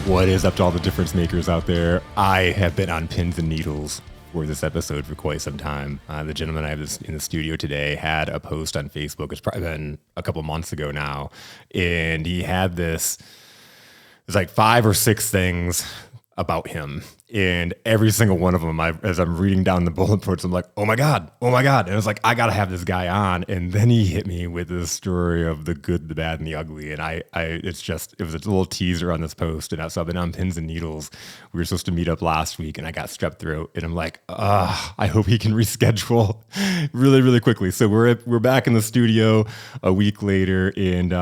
What is up to all the difference makers out there? I have been on pins and needles for this episode for quite some time. The gentleman I have in the studio today had a post on Facebook. It's probably been a couple months ago now. And he had there's like 5 or 6 things about him. And every single one of them, as I'm reading down the bullet points, I'm like, oh my God. And I was like, I got to have this guy on. And then he hit me with this story of the good, the bad, and the ugly. And it was a little teaser on this post. And so I've been on pins and needles. We were supposed to meet up last week and I got strep throat. And I'm like, I hope he can reschedule really, really quickly. So we're back in the studio a week later. And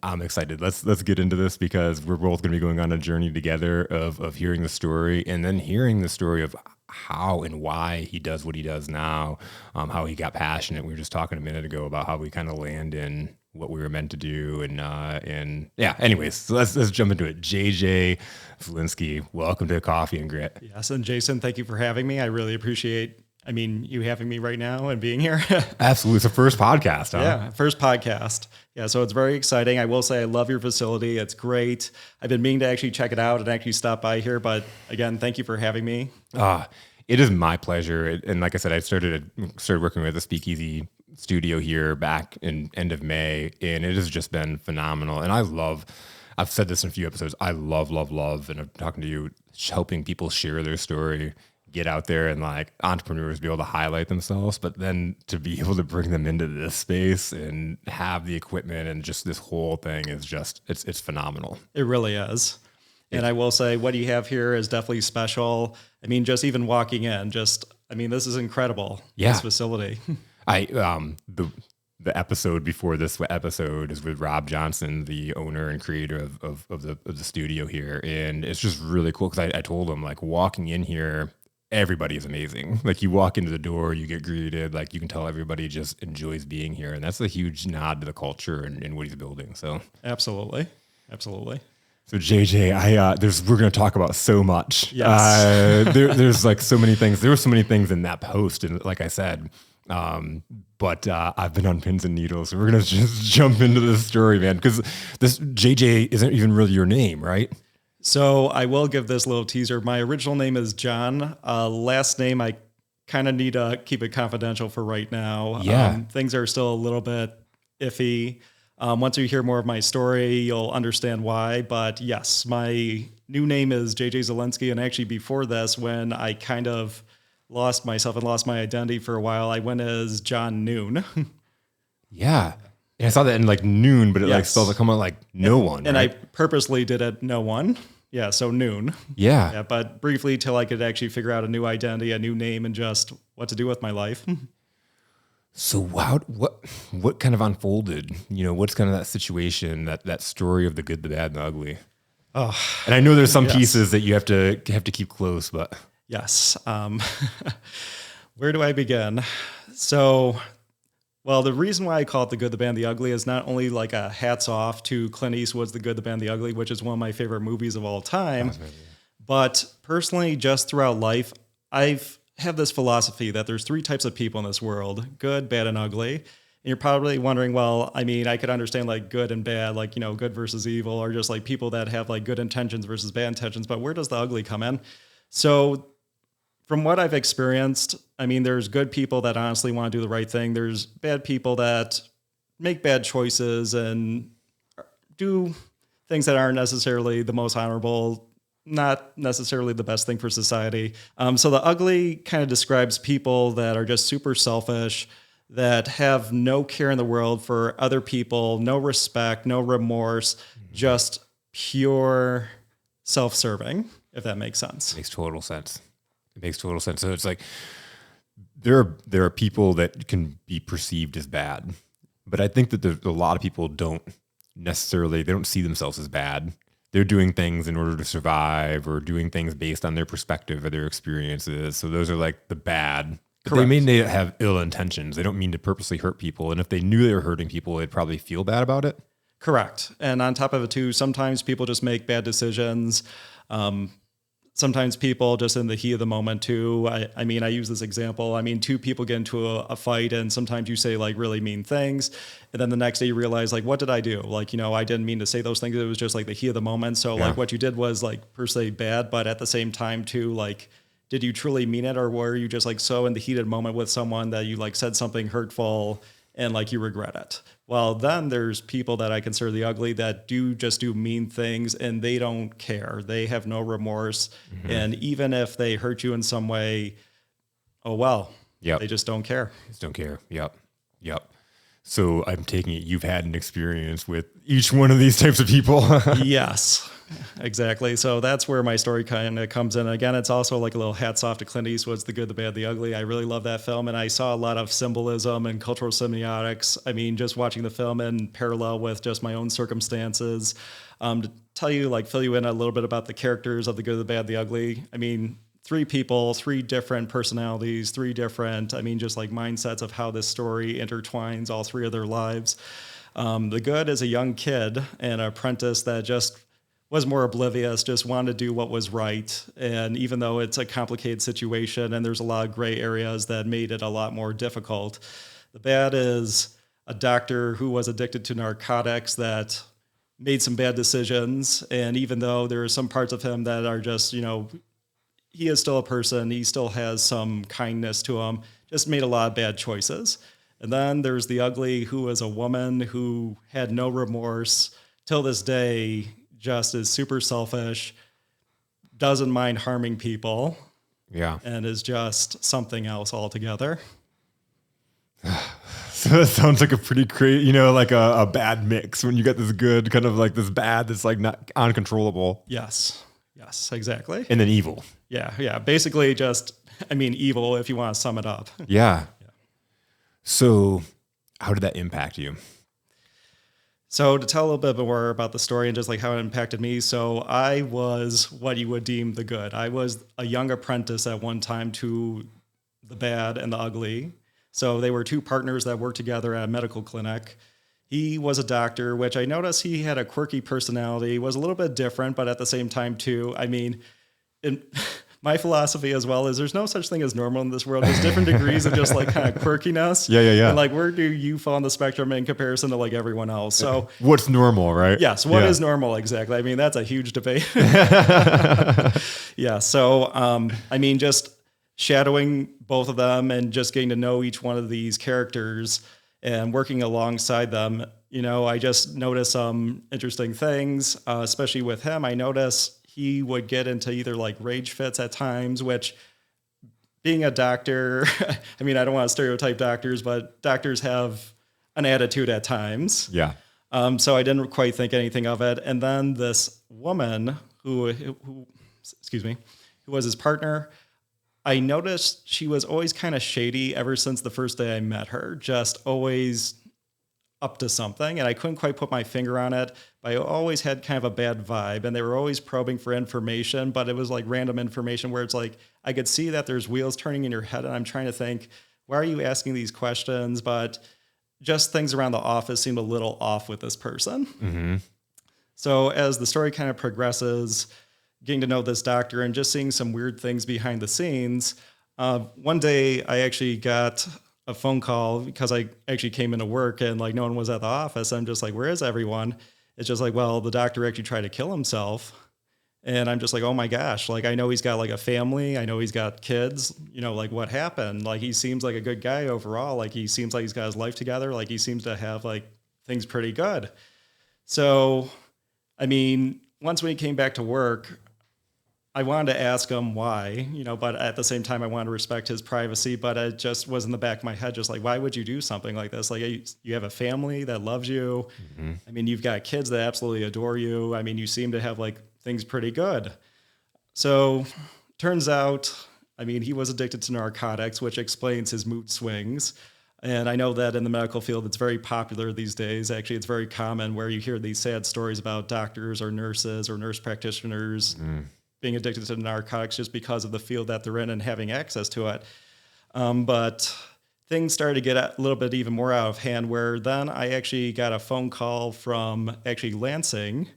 I'm excited. Let's get into this because we're both going to be going on a journey together of hearing the story and then hearing the story of how and why he does what he does now, how he got passionate. We were just talking a minute ago about how we kind of land in what we were meant to do. And yeah, anyways, so let's jump into it. JJ Zielinski, welcome to Coffee and Grit. Yes. And Jason, thank you for having me. I really appreciate you having me right now and being here. Absolutely. It's the first podcast, huh? Yeah, first podcast. Yeah, so it's very exciting. I will say I love your facility. It's great. I've been meaning to actually check it out and actually stop by here. But again, thank you for having me. It is my pleasure. And like I said, I started working with the Speakeasy studio here back in end of May, and it has just been phenomenal. And I've said this in a few episodes, I love, and I'm talking to you, helping people share their story, get out there and like entrepreneurs be able to highlight themselves, but then to be able to bring them into this space and have the equipment and just this whole thing is just, it's phenomenal. It really is. And I will say what you have here is definitely special. Just even walking in, this is incredible. Yeah. This facility. The episode before this episode is with Rob Johnson, the owner and creator of the studio here. And it's just really cool because I told him, like, walking in here, everybody is amazing. Like, you walk into the door, you get greeted, like you can tell everybody just enjoys being here. And that's a huge nod to the culture and what he's building. So Absolutely. So JJ, we're going to talk about so much. Yes. There's like so many things. There were so many things in that post. And like I said, but I've been on pins and needles. So we're going to just jump into this story, man. Because this JJ isn't even really your name, right? So I will give this little teaser. My original name is John. Last name, I kind of need to keep it confidential for right now. Yeah. Things are still a little bit iffy. Once you hear more of my story, you'll understand why. But yes, my new name is JJ Zielinski. And actually before this, when I kind of lost myself and lost my identity for a while, I went as John Noon. Yeah. And I saw that in like Noon, but it like spells like come out like no one. And right? I purposely did it no one. Yeah, so Noon. Yeah. But briefly till I could actually figure out a new identity, a new name, and just what to do with my life. So what kind of unfolded? What's kind of that situation, that story of the good, the bad, and the ugly? Oh, and I know there's some pieces that you have to keep close, but yes. Where do I begin? So, well, the reason why I call it The Good, the Bad, and the Ugly is not only like a hats off to Clint Eastwood's The Good, the Bad, and the Ugly, which is one of my favorite movies of all time, but personally, just throughout life, I've have this philosophy that there's 3 types of people in this world: good, bad, and ugly. And you're probably wondering, well, I could understand like good and bad, like, good versus evil, or just like people that have like good intentions versus bad intentions, but where does the ugly come in? So from what I've experienced, there's good people that honestly want to do the right thing. There's bad people that make bad choices and do things that aren't necessarily the most honorable, not necessarily the best thing for society. So the ugly kind of describes people that are just super selfish, that have no care in the world for other people, no respect, no remorse, just pure self-serving, if that makes sense. It makes total sense. So it's like there are people that can be perceived as bad, but I think that there's a lot of people they don't see themselves as bad. They're doing things in order to survive or doing things based on their perspective or their experiences. So those are like the bad. But Correct. They may have ill intentions. They don't mean to purposely hurt people. And if they knew they were hurting people, they'd probably feel bad about it. Correct. And on top of it too, sometimes people just make bad decisions. sometimes people just in the heat of the moment too. I mean, I use this example. I mean, two people get into a fight and sometimes you say like really mean things. And then the next day you realize like, what did I do? Like, I didn't mean to say those things. It was just like the heat of the moment. So like what you did was like per se bad, but at the same time too, like, did you truly mean it? Or were you just like so in the heated moment with someone that you like said something hurtful and like you regret it? Well, then there's people that I consider the ugly that do just do mean things and they don't care. They have no remorse. And even if they hurt you in some way, oh, well, they just don't care. Just don't care. Yep. So I'm taking it you've had an experience with each one of these types of people. Yes, exactly. So that's where my story kind of comes in. Again, it's also like a little hats off to Clint Eastwood's The Good, the Bad, the Ugly. I really love that film. And I saw a lot of symbolism and cultural semiotics. I mean, just watching the film in parallel with just my own circumstances. To tell you, like fill you in a little bit about the characters of The Good, the Bad, the Ugly. I mean, three people, three different personalities, three different, just like mindsets of how this story intertwines all three of their lives. The good is a young kid and an apprentice that just was more oblivious, just wanted to do what was right. And even though it's a complicated situation and there's a lot of gray areas that made it a lot more difficult. The bad is a doctor who was addicted to narcotics that made some bad decisions. And even though there are some parts of him that are just, he is still a person. He still has some kindness to him, just made a lot of bad choices. And then there's the ugly, who is a woman who had no remorse till this day, just is super selfish, doesn't mind harming people. Yeah. And is just something else altogether. So that sounds like a pretty crazy, like a bad mix when you get this good, kind of like this bad that's like not uncontrollable. Yes, exactly. And then evil. Yeah. Basically just, evil if you want to sum it up. Yeah. So how did that impact you? So to tell a little bit more about the story and just like how it impacted me. So I was what you would deem the good. I was a young apprentice at one time to the bad and the ugly. So they were two partners that worked together at a medical clinic. He was a doctor, which I noticed he had a quirky personality, was a little bit different, but at the same time too, my philosophy as well is there's no such thing as normal in this world. There's different degrees of just like kind of quirkiness. Yeah. And like, where do you fall on the spectrum in comparison to like everyone else? So what's normal, right? Yes. What is normal? Exactly. That's a huge debate. Yeah. So, just shadowing both of them and just getting to know each one of these characters and working alongside them, I just noticed some interesting things, especially with him. I noticed he would get into either like rage fits at times, which being a doctor, I don't want to stereotype doctors, but doctors have an attitude at times. Yeah. So I didn't quite think anything of it. And then this woman who was his partner, I noticed she was always kind of shady ever since the first day I met her, just always up to something. And I couldn't quite put my finger on it, but I always had kind of a bad vibe. And they were always probing for information, but it was like random information where it's like, I could see that there's wheels turning in your head. And I'm trying to think, why are you asking these questions? But just things around the office seemed a little off with this person. Mm-hmm. So as the story kind of progresses, getting to know this doctor and just seeing some weird things behind the scenes, one day I actually got a phone call because I actually came into work and like no one was at the office. I'm just like, where is everyone? It's just like, well, the doctor actually tried to kill himself. And I'm just like, oh my gosh, like I know he's got like a family. I know he's got kids, like what happened? Like he seems like a good guy overall. Like he seems like he's got his life together. Like he seems to have like things pretty good. So, once we came back to work, I wanted to ask him why, but at the same time, I wanted to respect his privacy, but it just was in the back of my head, just like, why would you do something like this? Like you have a family that loves you. Mm-hmm. You've got kids that absolutely adore you. You seem to have like things pretty good. So turns out, he was addicted to narcotics, which explains his mood swings. And I know that in the medical field, it's very popular these days. Actually, it's very common where you hear these sad stories about doctors or nurses or nurse practitioners being addicted to narcotics just because of the field that they're in and having access to it. But things started to get a little bit even more out of hand, where then I actually got a phone call from actually Lansing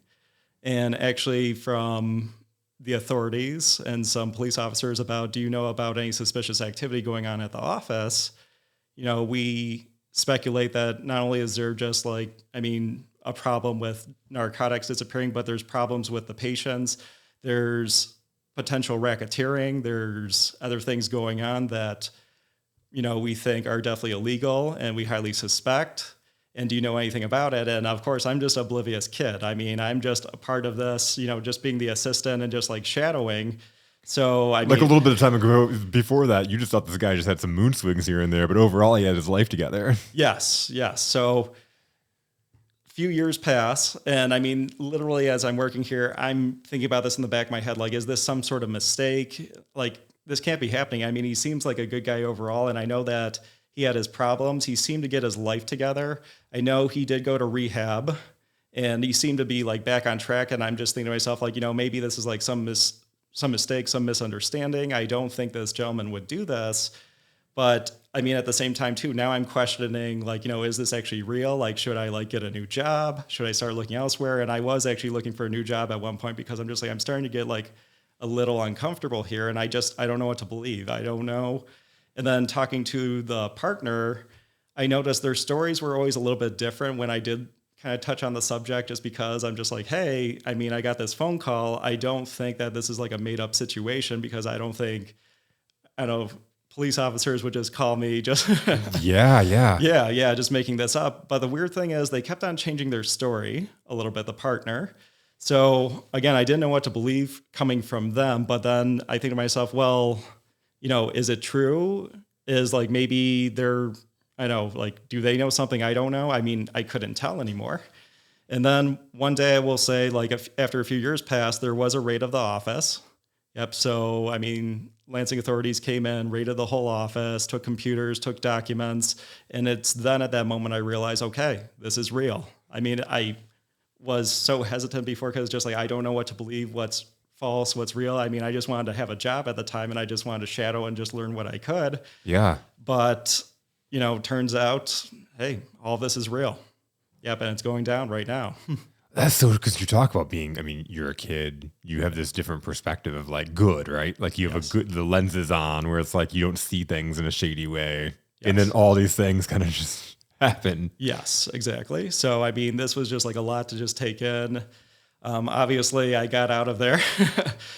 and actually from the authorities and some police officers about, do you know about any suspicious activity going on at the office? We speculate that not only is there just a problem with narcotics disappearing, but there's problems with the patients. There's potential racketeering. There's other things going on that, we think are definitely illegal and we highly suspect. And do you know anything about it? And of course, I'm just an oblivious kid. I'm just a part of this, just being the assistant and just shadowing. So a little bit of time ago before that, you just thought this guy just had some moon swings here and there, but overall he had his life together. Yes. So a few years pass. And literally as I'm working here, I'm thinking about this in the back of my head. Is this some sort of mistake? This can't be happening. He seems like a good guy overall. And I know that he had his problems. He seemed to get his life together. I know he did go to rehab and he seemed to be back on track. And I'm just thinking to myself, maybe this is some mistake, some misunderstanding. I don't think this gentleman would do this. But at the same time too, now I'm questioning, is this actually real? Should I get a new job? Should I start looking elsewhere? And I was actually looking for a new job at one point because I'm just I'm starting to get a little uncomfortable here. And I don't know what to believe. I don't know. And then talking to the partner, I noticed their stories were always a little bit different when I did kind of touch on the subject, just because I'm just hey, I got this phone call. I don't think that this is a made up situation, because I don't know, police officers would just call me just yeah, just making this up. But the weird thing is they kept on changing their story a little bit, the partner. So again, I didn't know what to believe coming from them. But then I think to myself, well, is it true? Is maybe they're, do they know something I don't know? I couldn't tell anymore. And then one day I will say, after a few years passed, there was a raid of the office. Yep. So, Lansing authorities came in, raided the whole office, took computers, took documents. And it's then at that moment I realized, okay, this is real. I was so hesitant before because just I don't know what to believe, what's false, what's real. I just wanted to have a job at the time and I just wanted to shadow and just learn what I could. Yeah. But, turns out, hey, all this is real. Yep. And it's going down right now. That's so, because you talk about being, you're a kid, you have this different perspective of good, right? You have the lenses on where it's you don't see things in a shady way. Yes. And then all these things kind of just happen. Yes, exactly. So, this was just a lot to just take in. Obviously I got out of there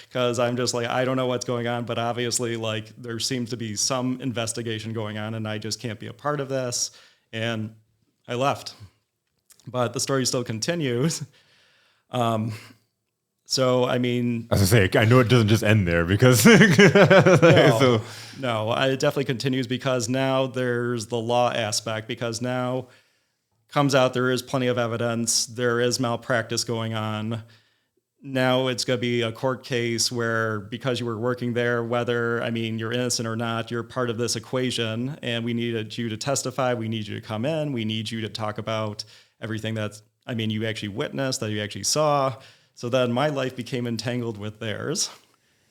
because I'm just I don't know what's going on, but obviously there seems to be some investigation going on and I just can't be a part of this. And I left, but the story still continues. So, I was gonna say, I know it doesn't just end there because no, it definitely continues because now there's the law aspect, because now comes out there is plenty of evidence, there is malpractice going on. Now it's going to be a court case where, because you were working there, whether, you're innocent or not, you're part of this equation, and we needed you to testify, we need you to come in, we need you to talk about everything that's, you actually witnessed, that you actually saw. So then my life became entangled with theirs.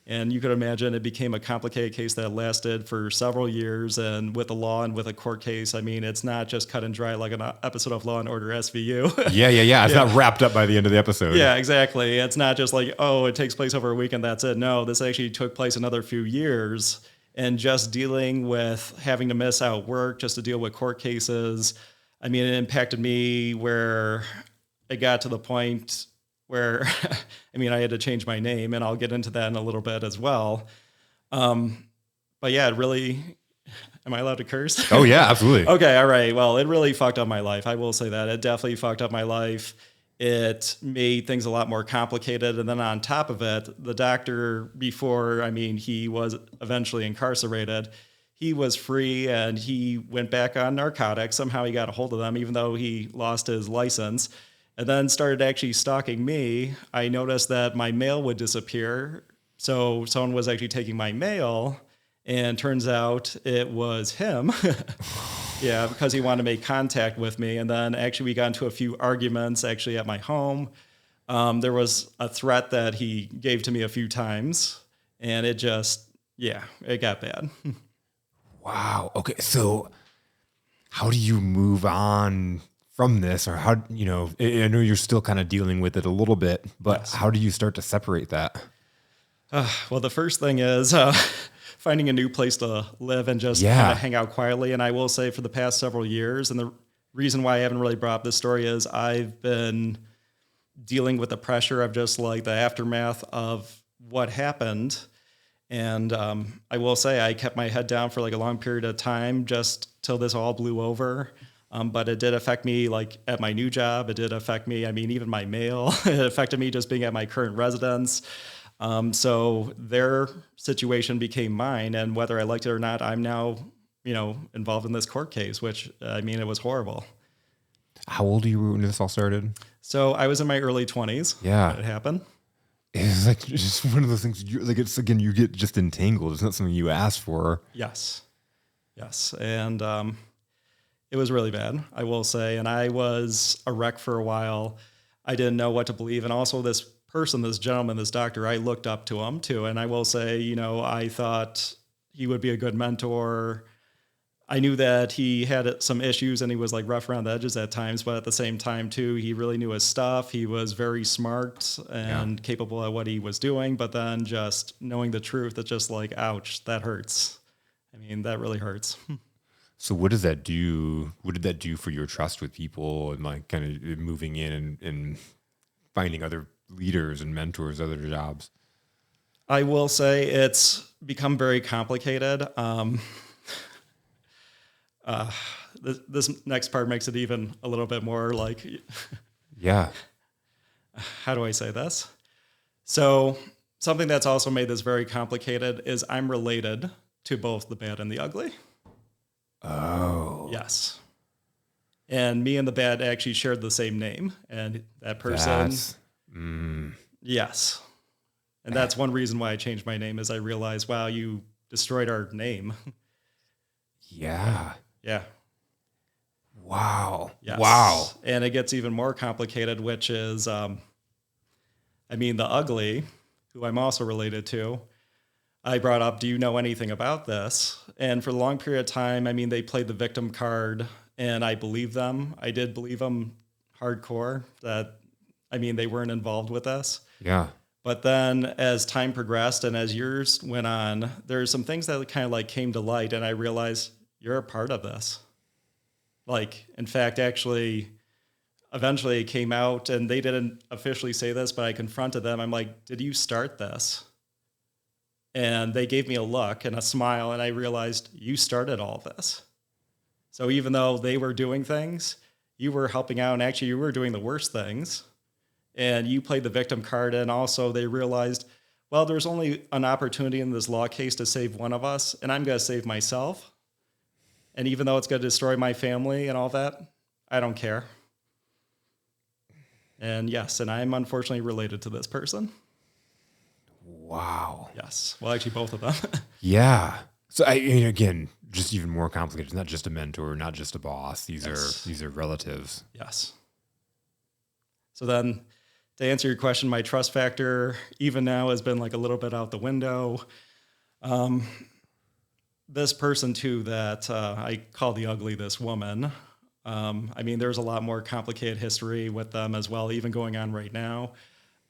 And you could imagine it became a complicated case that lasted for several years. And with the law and with a court case, it's not just cut and dry like an episode of Law and Order SVU. Yeah. It's not wrapped up by the end of the episode. Yeah, exactly. It's not just it takes place over a week and that's it. No, this actually took place another few years. And just dealing with having to miss out work just to deal with court cases, it impacted me where it got to the point where, I had to change my name, and I'll get into that in a little bit as well. But yeah, it really, am I allowed to curse? Oh yeah, absolutely. Okay. All right. Well, it really fucked up my life. I will say that it definitely fucked up my life. It made things a lot more complicated. And then on top of it, the doctor before, he was eventually incarcerated, he was free and he went back on narcotics. Somehow he got a hold of them, even though he lost his license. And then started actually stalking me. I noticed that my mail would disappear. So someone was actually taking my mail, and turns out it was him. Yeah, because he wanted to make contact with me. And then actually we got into a few arguments actually at my home. There was a threat that he gave to me a few times, and it just, it got bad. Wow. Okay. So how do you move on from this, or how, I know you're still kind of dealing with it a little bit, but yes. How do you start to separate that? Well, the first thing is finding a new place to live and just kind Yeah. of hang out quietly. And I will say for the past several years, and the reason why I haven't really brought up this story is I've been dealing with the pressure of just like the aftermath of what happened. And I will say I kept my head down for like a long period of time just till this all blew over. But it did affect me like at my new job. It did affect me. I mean, even my mail, it affected me just being at my current residence. So their situation became mine. And whether I liked it or not, I'm now, involved in this court case, which I mean, it was horrible. How old are you when this all started? So I was in my early 20s Yeah. when it happened. It's like just one of those things. It's again, you get just entangled. It's not something you asked for. Yes. Yes. And it was really bad, I will say. And I was a wreck for a while. I didn't know what to believe. And also this person, this gentleman, this doctor, I looked up to him too. And I will say, I thought he would be a good mentor. I knew that he had some issues and he was like rough around the edges at times, but at the same time too, he really knew his stuff. He was very smart and capable at what he was doing. But then just knowing the truth, it's just like, ouch, that hurts. I mean, that really hurts. So what does that do? What did that do for your trust with people and like kind of moving in and finding other leaders and mentors, other jobs? I will say it's become very complicated. This next part makes it even a little bit more like, Yeah. how do I say this? So something that's also made this very complicated is I'm related to both the bad and the ugly. Oh. Yes. And me and the bad actually shared the same name. And that person, yes. And that's one reason why I changed my name is I realized, wow, you destroyed our name. Yeah. Yeah. Wow. Yes. Wow. And it gets even more complicated, which is, the ugly, who I'm also related to, I brought up, do you know anything about this? And for a long period of time, they played the victim card and I believed them. I did believe them hardcore that, they weren't involved with this. Yeah. But then as time progressed and as years went on, there's some things that kind of like came to light and I realized you're a part of this. Like, in fact, actually, eventually it came out and they didn't officially say this, but I confronted them. I'm like, did you start this? And they gave me a look and a smile and I realized you started all this. So even though they were doing things, you were helping out and actually you were doing the worst things. And you played the victim card and also they realized, well, there's only an opportunity in this law case to save one of us and I'm going to save myself. And even though it's going to destroy my family and all that, I don't care. And yes, and I'm unfortunately related to this person. Wow. Yes. Well, actually, both of them. Yeah. So again, just even more complicated. It's not just a mentor, not just a boss. These are relatives. Yes. So then to answer your question, my trust factor even now has been like a little bit out the window. This person too that I call the ugly, this woman. There's a lot more complicated history with them as well, even going on right now.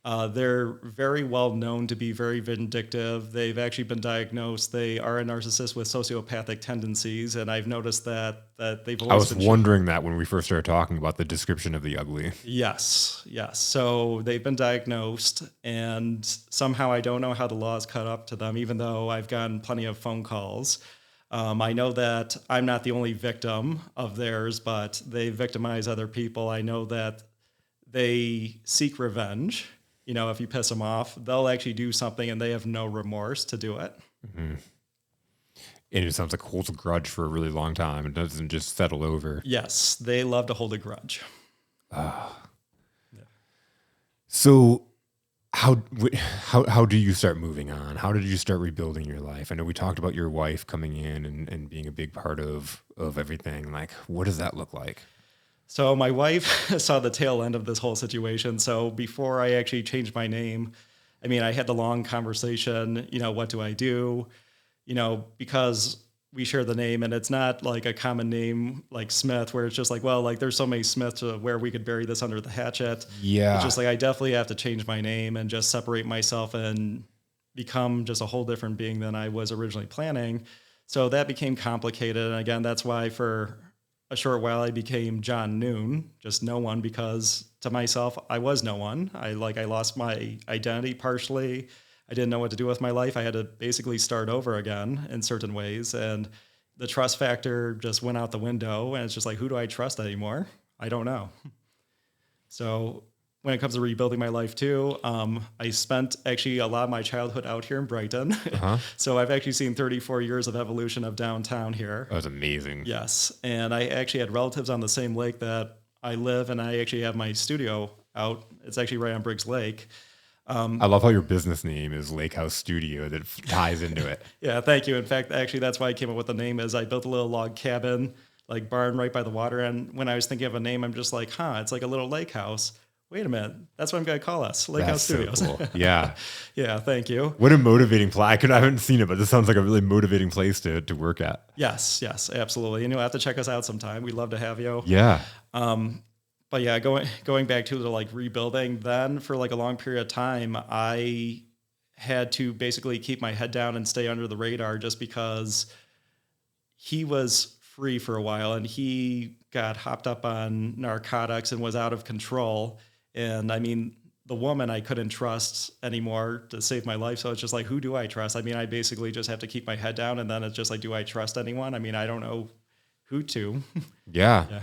They're very well known to be very vindictive. They've actually been diagnosed. They are a narcissist with sociopathic tendencies, and I've noticed that they've always. I was wondering that when we first started talking about the description of the ugly. Yes. So they've been diagnosed, and somehow I don't know how the law is cut up to them, even though I've gotten plenty of phone calls. I know that I'm not the only victim of theirs, but they victimize other people. I know that they seek revenge. If you piss them off, they'll actually do something and they have no remorse to do it. Mm-hmm. And it sounds like holds a grudge for a really long time. It doesn't just settle over. Yes, they love to hold a grudge. Yeah. So how do you start moving on? How did you start rebuilding your life? I know we talked about your wife coming in and being a big part of everything. Like, what does that look like? So my wife saw the tail end of this whole situation. So before I actually changed my name, I had the long conversation, what do I do? Because we share the name and it's not like a common name like Smith where it's just like, well, like there's so many Smiths where we could bury this under the hatchet. Yeah. It's just like, I definitely have to change my name and just separate myself and become just a whole different being than I was originally planning. So that became complicated. And again, that's why for a short while I became John Noon, just no one, because to myself, I was no one. I lost my identity partially. I didn't know what to do with my life. I had to basically start over again in certain ways. And the trust factor just went out the window. And it's just like, who do I trust anymore? I don't know. So when it comes to rebuilding my life too, I spent actually a lot of my childhood out here in Brighton. So I've actually seen 34 years of evolution of downtown here. That was amazing. Yes. And I actually had relatives on the same lake that I live, and I actually have my studio out. It's actually right on Briggs Lake. I love how your business name is Lake House Studio. That ties into it. Yeah, thank you. In fact, actually, that's why I came up with the name. Is I built a little log cabin, like barn right by the water. And when I was thinking of a name, I'm just like, it's like a little lake house. Wait a minute. That's what I'm going to call us, Lake House Studios. So cool. Yeah. Yeah, thank you. What a motivating place. I haven't seen it, but this sounds like a really motivating place to work at. Yes, absolutely. And you'll have to check us out sometime. We'd love to have you. Yeah. But yeah, going back to the like rebuilding, then for like a long period of time, I had to basically keep my head down and stay under the radar just because he was free for a while and he got hopped up on narcotics and was out of control. And I mean, the woman I couldn't trust anymore to save my life. So it's just like, who do I trust? I mean, I basically just have to keep my head down, and then it's just like, do I trust anyone? I mean, I don't know who to. Yeah. Yeah.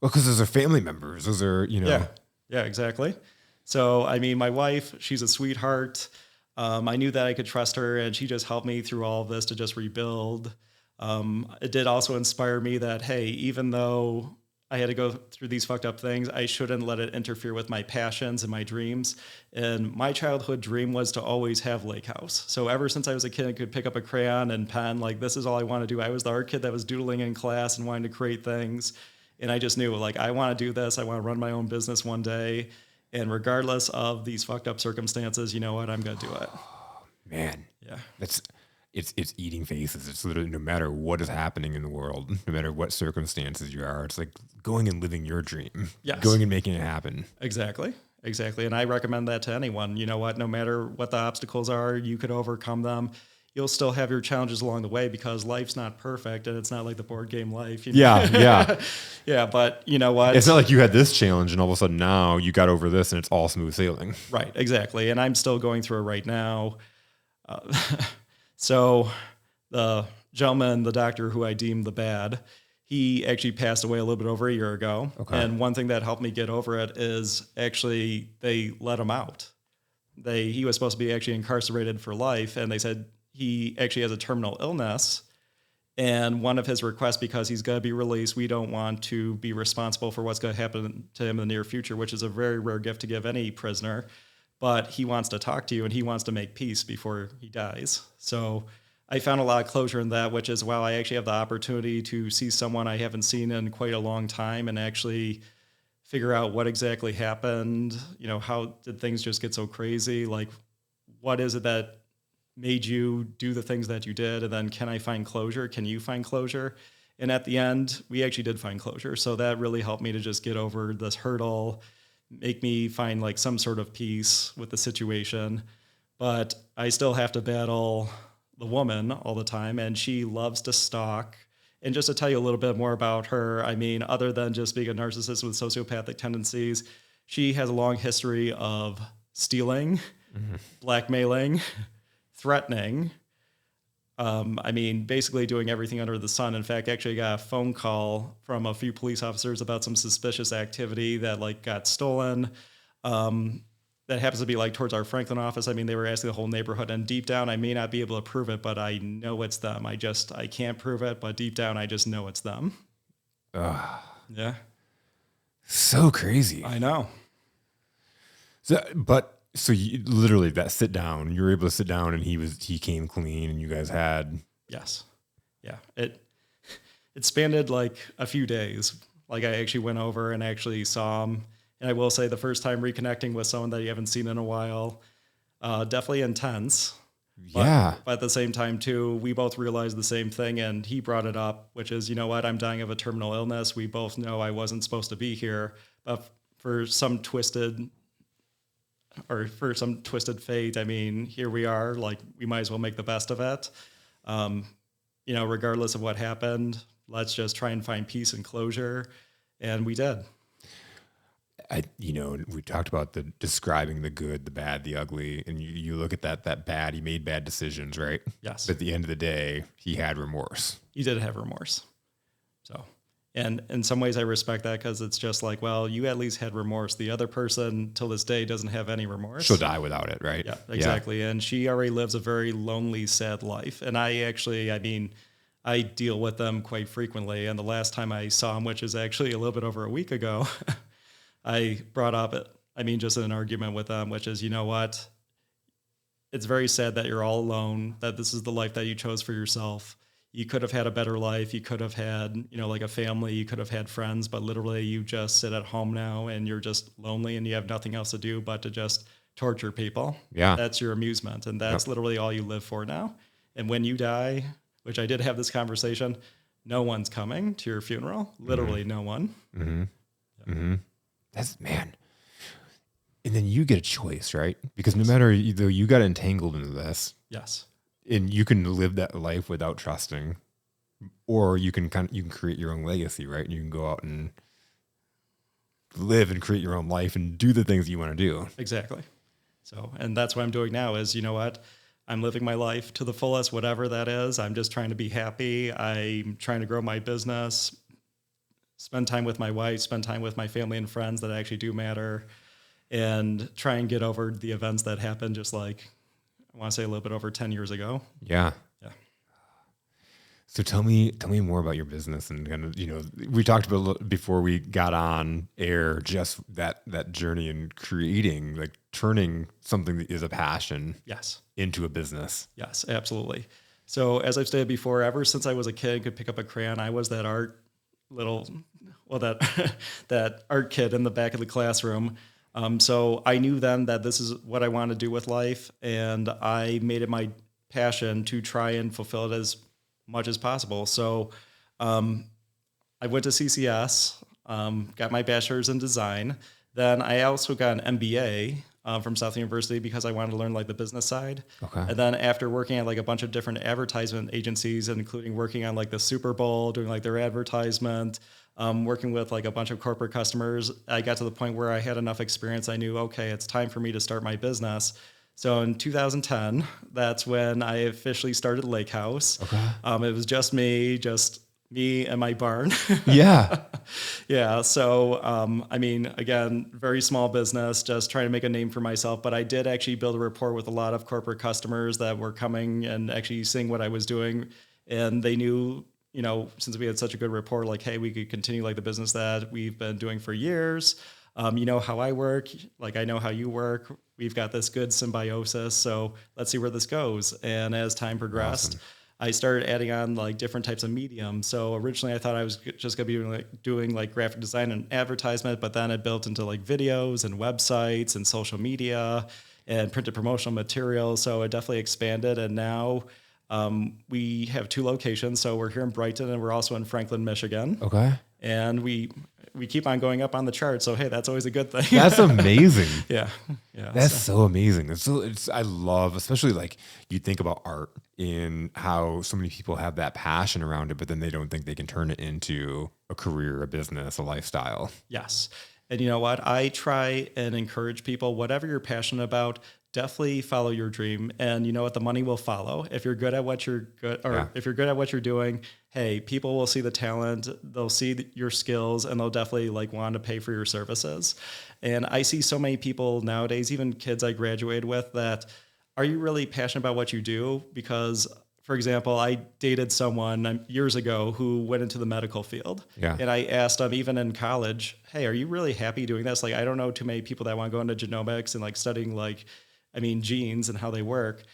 Well, because those are family members. Those are, Yeah, exactly. So, I mean, my wife, she's a sweetheart. I knew that I could trust her, and she just helped me through all of this to just rebuild. It did also inspire me that, hey, even though I had to go through these fucked up things, I shouldn't let it interfere with my passions and my dreams. And my childhood dream was to always have Lake House. So ever since I was a kid, I could pick up a crayon and pen, like, this is all I want to do. I was the art kid that was doodling in class and wanting to create things. And I just knew, like, I want to do this. I want to run my own business one day. And regardless of these fucked up circumstances, you know what? I'm going to do it. Man. Yeah. It's eating faces. It's literally no matter what is happening in the world, no matter what circumstances you are, it's like going and living your dream. Yes. Going and making it happen. Exactly. And I recommend that to anyone. You know what? No matter what the obstacles are, you could overcome them. You'll still have your challenges along the way because life's not perfect and it's not like the board game life. You know? Yeah. Yeah, but you know what? It's not like you had this challenge and all of a sudden now you got over this and it's all smooth sailing. Right, exactly. And I'm still going through it right now. So the gentleman, the doctor who I deemed the bad, he actually passed away a little bit over a year ago. Okay. And one thing that helped me get over it is actually they let him out. He was supposed to be actually incarcerated for life, and they said he actually has a terminal illness. And one of his requests, because he's going to be released, we don't want to be responsible for what's going to happen to him in the near future, which is a very rare gift to give any prisoner. But he wants to talk to you and he wants to make peace before he dies. So I found a lot of closure in that, which is, wow, I actually have the opportunity to see someone I haven't seen in quite a long time and actually figure out what exactly happened. You know, how did things just get so crazy? Like, what is it that made you do the things that you did? And then can I find closure? Can you find closure? And at the end, we actually did find closure. So that really helped me to just get over this hurdle, make me find like some sort of peace with the situation. But I still have to battle the woman all the time, and she loves to stalk. And just to tell you a little bit more about her, I mean, other than just being a narcissist with sociopathic tendencies, she has a long history of stealing, blackmailing, threatening. I mean, basically doing everything under the sun. In fact, actually got a phone call from a few police officers about some suspicious activity that like got stolen. That happens to be like towards our Franklin office. I mean, they were asking the whole neighborhood, and deep down, I may not be able to prove it, but I know it's them. I can't prove it, but deep down, I just know it's them. Yeah. So crazy. I know. So you, literally that sit down, you were able to sit down and he came clean and you guys had. Yes. Yeah. It spanned like a few days. Like I actually went over and actually saw him. And I will say the first time reconnecting with someone that you haven't seen in a while, definitely intense. Yeah. But at the same time too, we both realized the same thing, and he brought it up, which is, you know what, I'm dying of a terminal illness. We both know I wasn't supposed to be here, but for some twisted or for some twisted fate, I mean, here we are, like, we might as well make the best of it. Regardless of what happened, let's just try and find peace and closure. And we did. We talked about describing the good, the bad, the ugly, and you look at that bad, he made bad decisions, right? Yes. But at the end of the day, he had remorse. He did have remorse. So, and in some ways I respect that, because it's just like, well, you at least had remorse. The other person till this day doesn't have any remorse. She'll die without it, right? Yeah, exactly. Yeah. And she already lives a very lonely, sad life. And I deal with them quite frequently. And the last time I saw him, which is actually a little bit over a week ago, I brought up just an argument with them, which is, you know what? It's very sad that you're all alone, that this is the life that you chose for yourself. You could have had a better life. You could have had, like a family. You could have had friends, but literally you just sit at home now and you're just lonely and you have nothing else to do but to just torture people. Yeah. That's your amusement. And that's literally all you live for now. And when you die, which I did have this conversation, no one's coming to your funeral. Literally no one. Mm-hmm. Yeah. Mm-hmm. That's, man. And then you get a choice, right? Because no matter, though, you got entangled into this. Yes. And you can live that life without trusting, or you can create your own legacy, right? And you can go out and live and create your own life and do the things you want to do. Exactly. So, and that's what I'm doing now is, you know what? I'm living my life to the fullest, whatever that is. I'm just trying to be happy. I'm trying to grow my business, spend time with my wife, spend time with my family and friends that actually do matter, and try and get over the events that happened just like, I want to say a little bit over 10 years ago. Yeah. Yeah. So tell me more about your business and kind of, we talked about before we got on air, just that journey in creating, like turning something that is a passion into a business. Yes, absolutely. So as I've stated before, ever since I was a kid, could pick up a crayon, I was that that art kid in the back of the classroom. So I knew then that this is what I wanted to do with life, and I made it my passion to try and fulfill it as much as possible. So I went to CCS, got my bachelor's in design. Then I also got an MBA from South University because I wanted to learn like the business side. Okay. And then after working at like a bunch of different advertisement agencies, including working on like the Super Bowl, doing like their advertisement, working with like a bunch of corporate customers, I got to the point where I had enough experience. I knew, okay, it's time for me to start my business. So in 2010, that's when I officially started Lake House. Okay. It was just me and my barn. Yeah. Yeah. So, again, very small business, just trying to make a name for myself. But I did actually build a rapport with a lot of corporate customers that were coming and actually seeing what I was doing. And they knew, since we had such a good rapport, like, hey, we could continue like the business that we've been doing for years. You know how I work, like I know how you work. We've got this good symbiosis. So let's see where this goes. And as time progressed, I started adding on like different types of mediums. So originally I thought I was just going to be doing like graphic design and advertisement, but then it built into like videos and websites and social media and printed promotional materials. So it definitely expanded. And now we have 2 locations. So we're here in Brighton and we're also in Franklin, Michigan. Okay. And we keep on going up on the chart. So, hey, that's always a good thing. That's amazing. Yeah. That's so amazing. I love, especially like you think about art in how so many people have that passion around it, but then they don't think they can turn it into a career, a business, a lifestyle. Yes. And you know what? I try and encourage people, whatever you're passionate about, definitely follow your dream. And you know what? The money will follow. If you're good at what you're good, or if you're good at what you're doing, hey, people will see the talent, they'll see your skills, and they'll definitely like want to pay for your services. And I see so many people nowadays, even kids I graduated with, that are you really passionate about what you do? Because, for example, I dated someone years ago who went into the medical field. Yeah. And I asked them, even in college, hey, are you really happy doing this? Like, I don't know too many people that want to go into genomics and like studying genes and how they work.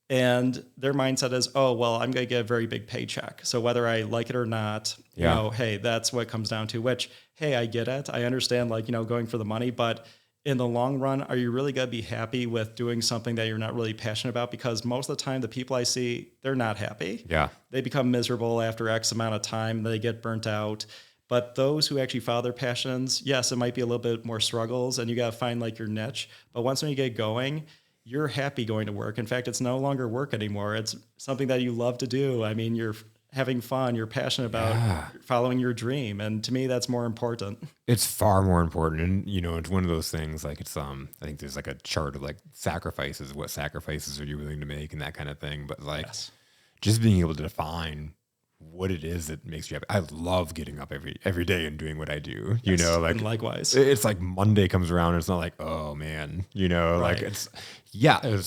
And their mindset is, oh, well, I'm going to get a very big paycheck. So whether I like it or not, hey, that's what it comes down to, which, hey, I get it. I understand going for the money, but in the long run, are you really going to be happy with doing something that you're not really passionate about? Because most of the time, the people I see, they're not happy. Yeah. They become miserable after X amount of time. They get burnt out. But those who actually follow their passions, yes, it might be a little bit more struggles and you got to find like your niche. But once when you get going, you're happy going to work. In fact, it's no longer work anymore. It's something that you love to do. I mean, you're having fun, you're passionate about following your dream. And to me, that's more important. It's far more important. And, it's one of those things like I think there's like a chart of like sacrifices. What sacrifices are you willing to make and that kind of thing. But like just being able to define what it is that makes you happy. I love getting up every day and doing what I do, like and likewise. It's like Monday comes around and it's not like, oh man, like it's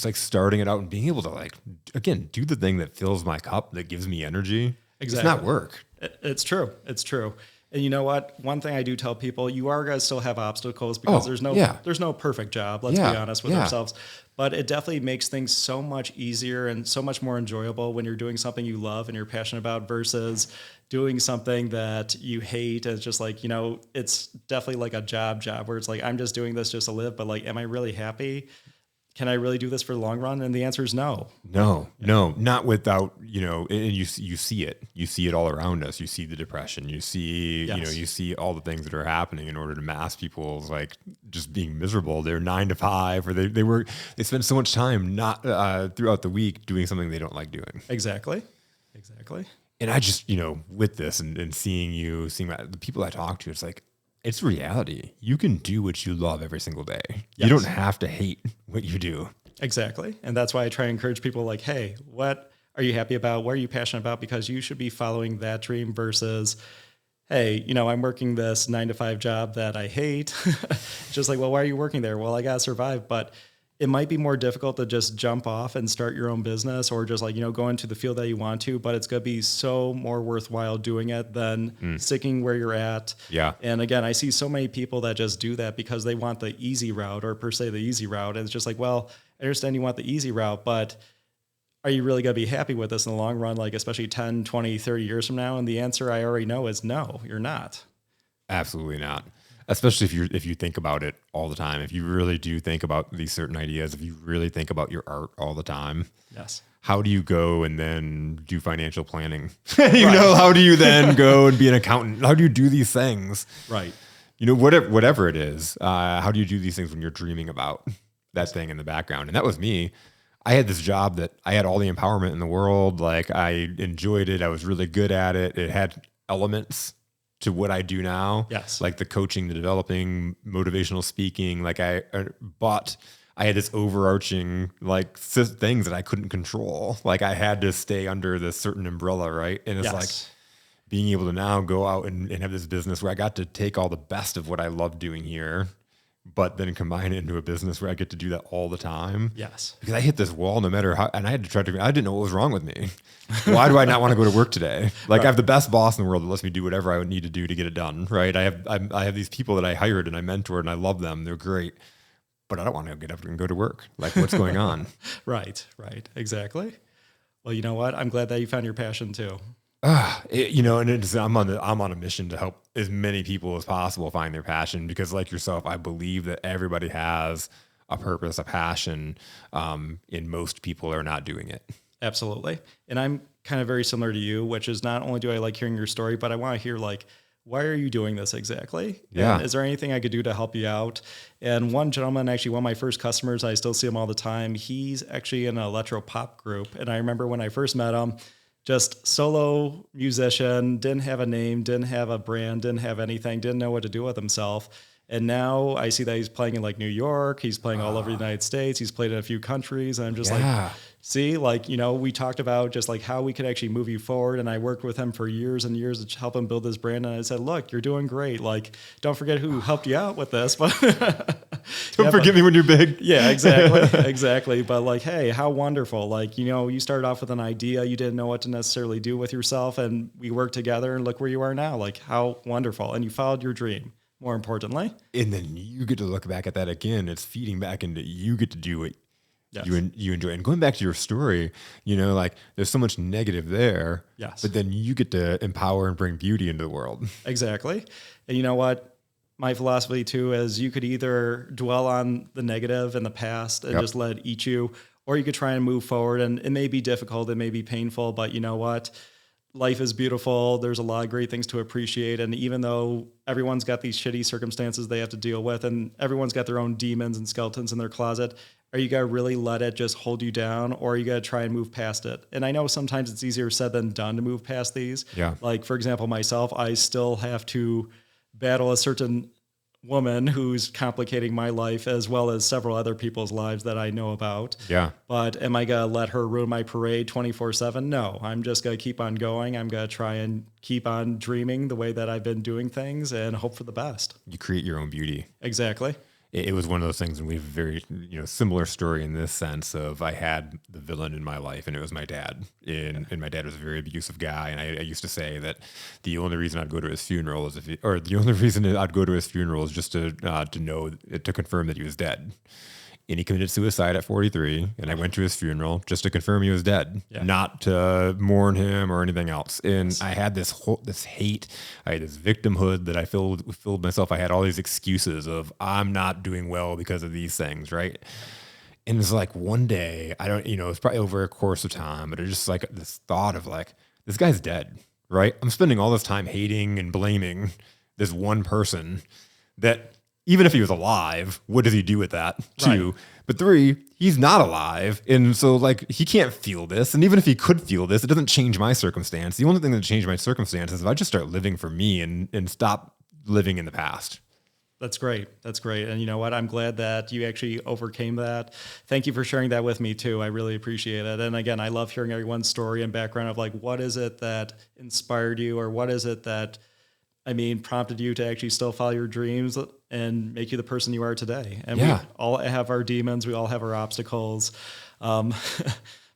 like starting it out and being able to like, again, do the thing that fills my cup, that gives me energy. Exactly. It's not work. It's true. It's true. And you know what? One thing I do tell people, you are going to still have obstacles because there's no perfect job. Let's be honest with ourselves. But it definitely makes things so much easier and so much more enjoyable when you're doing something you love and you're passionate about versus doing something that you hate. It's just like, it's definitely like a job where it's like, I'm just doing this just to live, but like, am I really happy? Can I really do this for the long run? And the answer is no. No, not without, and you see it. You see it all around us. You see the depression. You see, you see all the things that are happening in order to mask people's like just being miserable. They're 9 to 5 or they spend so much time not throughout the week doing something they don't like doing. Exactly. And I just, with this and seeing the people I talk to, it's like, it's reality. You can do what you love every single day. Yes. You don't have to hate what you do. Exactly. And that's why I try to encourage people like, hey, what are you happy about? What are you passionate about? Because you should be following that dream versus, hey, I'm working this 9 to 5 job that I hate. Just like, well, why are you working there? Well, I got to survive. But it might be more difficult to just jump off and start your own business or just like, go into the field that you want to, but it's going to be so more worthwhile doing it than sticking where you're at. Yeah. And again, I see so many people that just do that because they want the easy route or per se the easy route. And it's just like, well, I understand you want the easy route, but are you really going to be happy with this in the long run? Like, especially 10, 20, 30 years from now? And the answer I already know is no, you're not. Absolutely not. Especially if you think about it all the time, if you really do think about these certain ideas, if you really think about your art all the time, yes. How do you go and then do financial planning? How do you then go and be an accountant? How do you do these things? Right. Whatever it is, how do you do these things when you're dreaming about that thing in the background? And that was me. I had this job that I had all the empowerment in the world. Like I enjoyed it. I was really good at it. It had elements to what I do now. Yes. Like the coaching, the developing, motivational speaking. But I had this overarching like things that I couldn't control. Like I had to stay under this certain umbrella, right? And it's like being able to now go out and have this business where I got to take all the best of what I love doing here, but then combine it into a business where I get to do that all the time. Yes. Because I hit this wall no matter how, and I had to I didn't know what was wrong with me. Why do I not want to go to work today? Like I have the best boss in the world that lets me do whatever I would need to do to get it done. Right. I have these people that I hired and I mentored and I love them. They're great, but I don't want to get up and go to work. Like what's going on? Right. Exactly. Well, you know what? I'm glad that you found your passion too. I'm on a mission to help as many people as possible find their passion because like yourself, I believe that everybody has a purpose, a passion, and most people are not doing it. Absolutely. And I'm kind of very similar to you, which is not only do I like hearing your story, but I want to hear like, why are you doing this exactly? Yeah. And is there anything I could do to help you out? And one gentleman, actually one of my first customers, I still see him all the time. He's actually in an electro pop group. And I remember when I first met him, just solo musician, didn't have a name, didn't have a brand, didn't have anything, didn't know what to do with himself. And now I see that he's playing in like New York. He's playing all over the United States. He's played in a few countries. And I'm just like, see, like, we talked about just like how we could actually move you forward. And I worked with him for years and years to help him build this brand. And I said, look, you're doing great. Like, don't forget who helped you out with this. But don't forget me when you're big. Yeah, exactly. But like, hey, how wonderful. Like, you started off with an idea. You didn't know what to necessarily do with yourself. And we worked together and look where you are now. Like, how wonderful. And you followed your dream. More importantly. And then you get to look back at that again. It's feeding back into you get to do what you enjoy. And going back to your story, like there's so much negative there. Yes. But then you get to empower and bring beauty into the world. Exactly. And you know what? My philosophy too is you could either dwell on the negative in the past and just let it eat you, or you could try and move forward. And it may be difficult. It may be painful, but you know what? life is beautiful. There's a lot of great things to appreciate. And even though everyone's got these shitty circumstances they have to deal with, and everyone's got their own demons and skeletons in their closet, are you going to really let it just hold you down, or are you going to try and move past it? And I know sometimes it's easier said than done to move past these. Yeah. Like, for example, myself, I still have to battle a certain woman who's complicating my life as well as several other people's lives that I know about. Yeah. But am I going to let her ruin my parade 24/7? No, I'm just going to keep on going. I'm going to try and keep on dreaming the way that I've been doing things and hope for the best. You create your own beauty. Exactly. It was one of those things, and we have a very similar story in this sense of I had the villain in my life, and it was my dad. And my dad was a very abusive guy, and I used to say that the only reason I'd go to his funeral is the only reason I'd go to his funeral is just to know, to confirm that he was dead. And he committed suicide at 43, and I went to his funeral just to confirm he was dead, not to mourn him or anything else. And I had this hate, I had this victimhood that I filled myself. I had all these excuses of I'm not doing well because of these things, right? And it's like one day, I don't, it's probably over a course of time, but it's just like this thought of like, this guy's dead, right? I'm spending all this time hating and blaming this one person that, even if he was alive, what does he do with that? Two, right. But three, he's not alive. And so like, he can't feel this. And even if he could feel this, it doesn't change my circumstance. The only thing that changed my circumstance is if I just start living for me and stop living in the past. That's great. That's great. And you know what? I'm glad that you actually overcame that. Thank you for sharing that with me too. I really appreciate it. And again, I love hearing everyone's story and background of like, what is it that inspired you, or what is it that, prompted you to actually still follow your dreams and make you the person you are today. And we all have our demons. We all have our obstacles.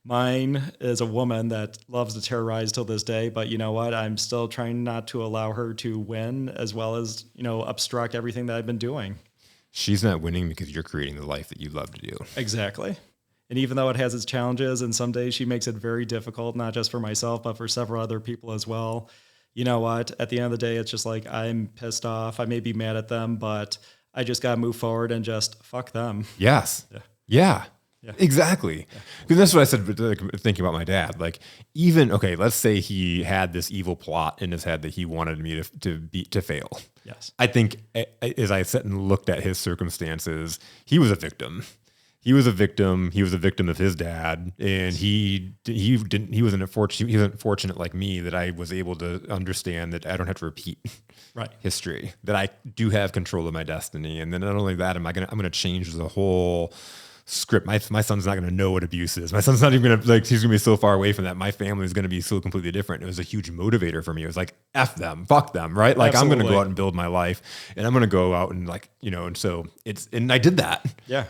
Mine is a woman that loves to terrorize till this day, but you know what? I'm still trying not to allow her to win, as well as, obstruct everything that I've been doing. She's not winning because you're creating the life that you love to do. Exactly. And even though it has its challenges, and some days she makes it very difficult, not just for myself, but for several other people as well. You know what? At the end of the day, it's just like, I'm pissed off. I may be mad at them, but I just got to move forward and just fuck them. Yes. Yeah. Exactly. Because that's what I said, like, thinking about my dad. Like, even, okay, let's say he had this evil plot in his head that he wanted me to fail. Yes. I think as I sat and looked at his circumstances, he was a victim. He was a victim. He was a victim of his dad, and he wasn't fortunate like me that I was able to understand that I don't have to repeat history. That I do have control of my destiny, and then not only that, I'm gonna change the whole script. My son's not gonna know what abuse is. My son's not even gonna he's gonna be so far away from that. My family is gonna be so completely different. It was a huge motivator for me. It was like, F them, fuck them, right? Like, absolutely. I'm gonna go out and build my life, and I'm gonna go out and and so and I did that. Yeah.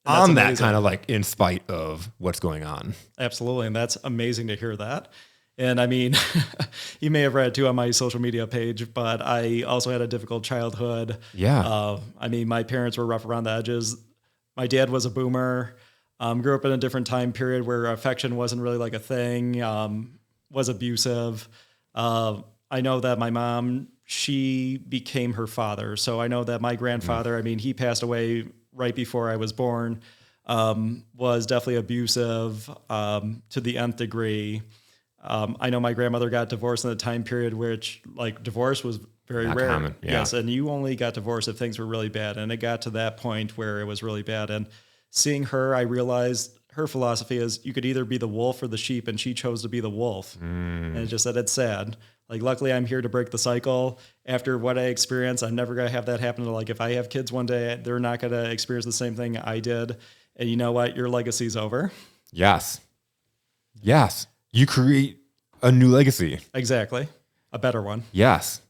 On that kind of in spite of what's going on. Absolutely. And that's amazing to hear that. And you may have read it too on my social media page, but I also had a difficult childhood. Yeah. My parents were rough around the edges. My dad was a boomer, grew up in a different time period where affection wasn't really like a thing, was abusive. I know that my mom, she became her father. So I know that my grandfather, he passed away right before I was born, was definitely abusive to the nth degree. I know my grandmother got divorced in a time period which divorce was very Not rare. common, yeah. Yes, and you only got divorced if things were really bad. And it got to that point where it was really bad. And seeing her, I realized her philosophy is you could either be the wolf or the sheep, and she chose to be the wolf. And it just said it's sad. Luckily, I'm here to break the cycle. After what I experienced, I'm never going to have that happen. If I have kids one day, they're not going to experience the same thing I did. And you know what? Your legacy's over. Yes. You create a new legacy. Exactly. A better one. Yes.